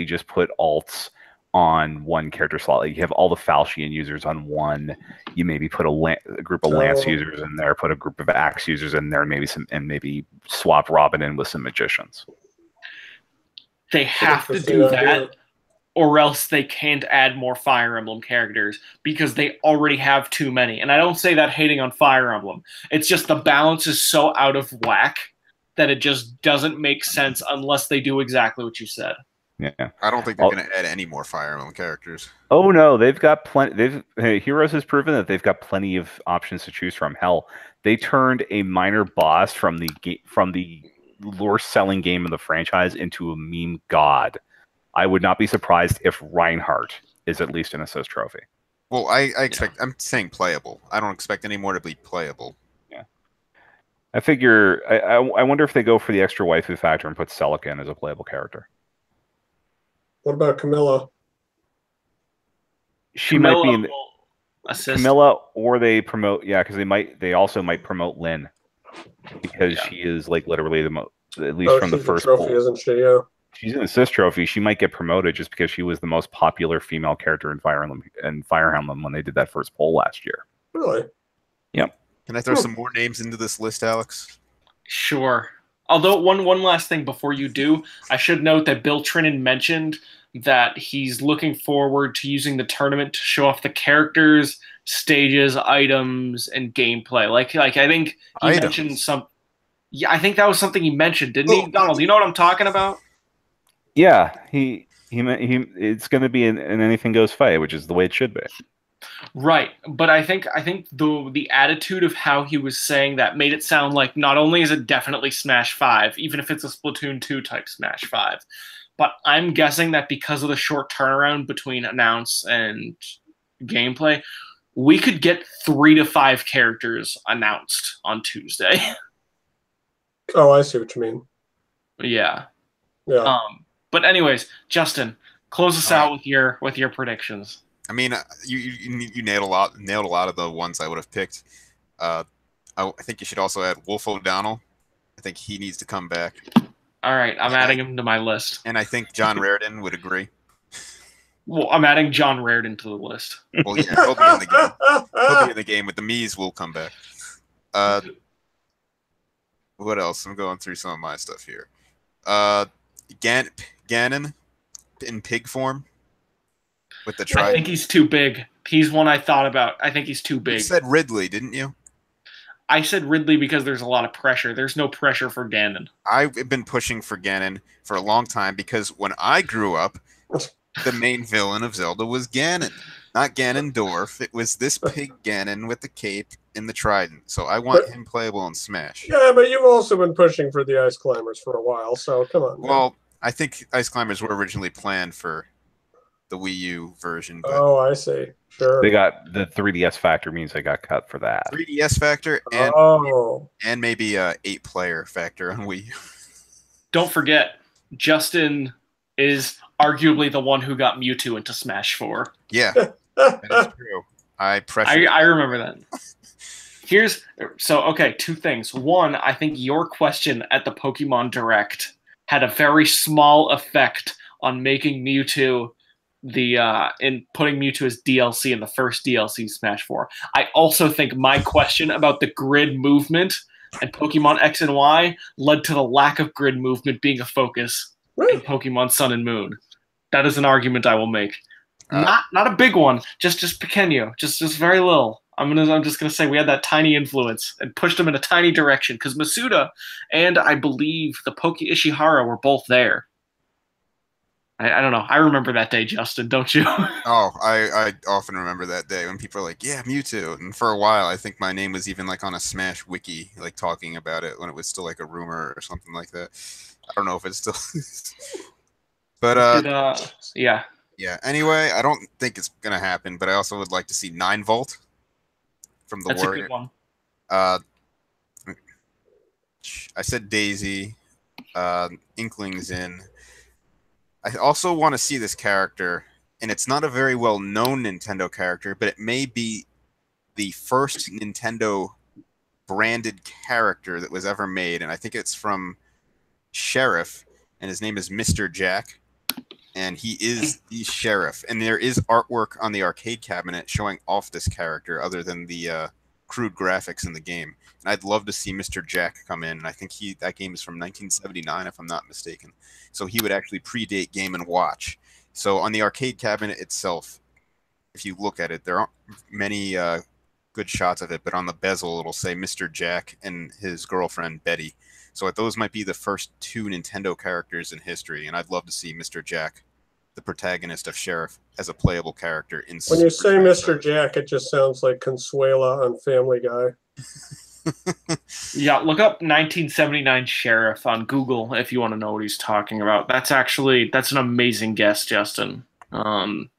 just put alts on one character slot. Like you have all the Falchion users on one. You maybe put a group of Lance users in there, put a group of Axe users in there, and maybe swap Robin in with some magicians. They have to do that, or else they can't add more Fire Emblem characters because they already have too many. And I don't say that hating on Fire Emblem. It's just the balance is so out of whack that it just doesn't make sense unless they do exactly what you said. Yeah, I don't think they're going to add any more Fire Emblem characters. Oh no, they've got plenty. Heroes has proven that they've got plenty of options to choose from. Hell, they turned a minor boss from the lore-selling game of the franchise into a meme god. I would not be surprised if Reinhardt is at least an assist trophy. Well, I expect. Yeah. I'm saying playable. I don't expect any more to be playable. Yeah, I figure. I wonder if they go for the extra waifu factor and put Celica in as a playable character. What about Camilla? Camilla might be in assist. Camilla, or they promote. Yeah, because they also might promote Lynn because she is like literally the most, at least from the first trophy, poll. Isn't she? Yeah. She's an assist trophy. She might get promoted just because she was the most popular female character in Fire Emblem when they did that first poll last year. Really? Yep. Can I throw some more names into this list, Alex? Sure. Although one last thing before you do, I should note that Bill Trinan mentioned that he's looking forward to using the tournament to show off the characters, stages, items, and gameplay. Like I think he mentioned some. Yeah, I think that was something he mentioned, didn't he, Donald? You know what I'm talking about? Yeah, he It's going to be an anything goes fight, which is the way it should be. Right, but I think the attitude of how he was saying that made it sound like not only is it definitely Smash 5, even if it's a Splatoon 2 type Smash 5, but I'm guessing that because of the short turnaround between announce and gameplay, we could get 3 to 5 characters announced on Tuesday. Oh, I see what you mean. Yeah. Yeah. But anyways, Justin, close us out with your predictions. I mean, you nailed a lot of the ones I would have picked. I think you should also add Wolf O'Donnell. I think he needs to come back. All right, I'm adding him to my list. And I think John Raridan would agree. Well, I'm adding John Raridan to the list. Well, yeah, he'll be in the game. He'll be in the game, but the Mii's will come back. What else? I'm going through some of my stuff here. Ganon in pig form with the trident. I think he's too big. He's one I thought about. I think he's too big. You said Ridley, didn't you? I said Ridley because there's a lot of pressure. There's no pressure for Ganon. I've been pushing for Ganon for a long time because when I grew up, the main villain of Zelda was Ganon. Not Ganondorf. It was this pig Ganon with the cape and the trident. So I want him playable in Smash. Yeah, but you've also been pushing for the Ice Climbers for a while, so come on. Well, I think Ice Climbers were originally planned for the Wii U version. But oh, I see. Sure. They got the 3DS factor means they got cut for that. 3DS factor and maybe a 8-player factor on Wii U. Don't forget, Justin is arguably the one who got Mewtwo into Smash 4. Yeah, that is true. I remember that. Okay, 2 things. One, I think your question at the Pokemon Direct had a very small effect on making Mewtwo in putting Mewtwo as DLC in the first DLC Smash 4. I also think my question about the grid movement and Pokemon X and Y led to the lack of grid movement being a focus in Pokemon Sun and Moon. That is an argument I will make. Not a big one, just pequeño, just very little. I'm just gonna say we had that tiny influence and pushed them in a tiny direction because Masuda and I believe the Poke Ishihara were both there. I don't know. I remember that day, Justin. Don't you? Oh, I often remember that day when people are like, "Yeah, Mewtwo," and for a while, I think my name was even like on a Smash wiki, like talking about it when it was still like a rumor or something like that. I don't know if it's still. But yeah. Yeah. Anyway, I don't think it's gonna happen, but I also would like to see 9-Volt from the Warrior. That's a good one. I said Daisy. Inkling's in. I also want to see this character, and it's not a very well-known Nintendo character, but it may be the first Nintendo-branded character that was ever made, and I think it's from Sheriff, and his name is Mr. Jack, and he is the Sheriff. And there is artwork on the arcade cabinet showing off this character, other than the crude graphics in the game. And I'd love to see Mr. Jack come in, and I think that game is from 1979, if I'm not mistaken. So he would actually predate Game & Watch. So on the arcade cabinet itself, if you look at it, there aren't many good shots of it, but on the bezel it'll say Mr. Jack and his girlfriend Betty. So those might be the first 2 Nintendo characters in history, and I'd love to see Mr. Jack, the protagonist of Sheriff, as a playable character in When you say Mr. Jack, it just sounds like Consuela on Family Guy. Yeah, look up 1979 Sheriff on Google if you want to know what he's talking about. That's an amazing guess, Justin. I'm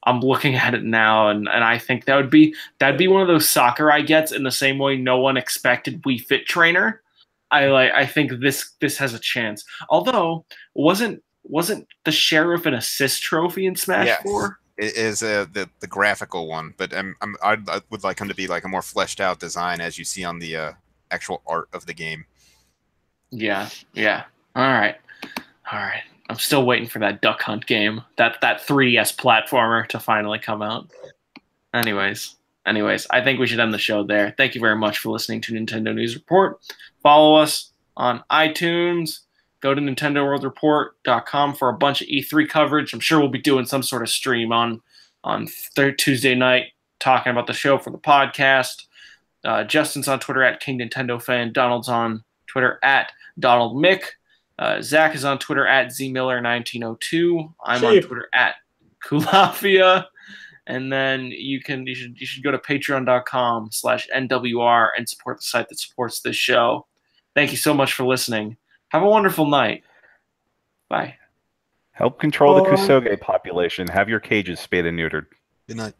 looking at it now, and I think that'd be one of those Sakurai gets in the same way no one expected Wii Fit Trainer. I think this has a chance. Although wasn't the Sheriff an assist trophy in Smash 4? It is the graphical one, but I would like him to be like a more fleshed out design, as you see on the actual art of the game. Yeah. All right. I'm still waiting for that Duck Hunt game, that 3DS platformer to finally come out. Anyways, I think we should end the show there. Thank you very much for listening to Nintendo News Report. Follow us on iTunes. Go to NintendoWorldReport.com for a bunch of E3 coverage. I'm sure we'll be doing some sort of stream on Tuesday night talking about the show for the podcast. Justin's on Twitter at King Nintendo Fan. Donald's on Twitter at Donald Mick. Zach is on Twitter at zmiller1902. I'm Sheep. on Twitter at Kulafia. And then you should go to patreon.com/NWR and support the site that supports this show. Thank you so much for listening. Have a wonderful night. Bye. Help control the Bye. Kusoge population. Have your cages spayed and neutered. Good night.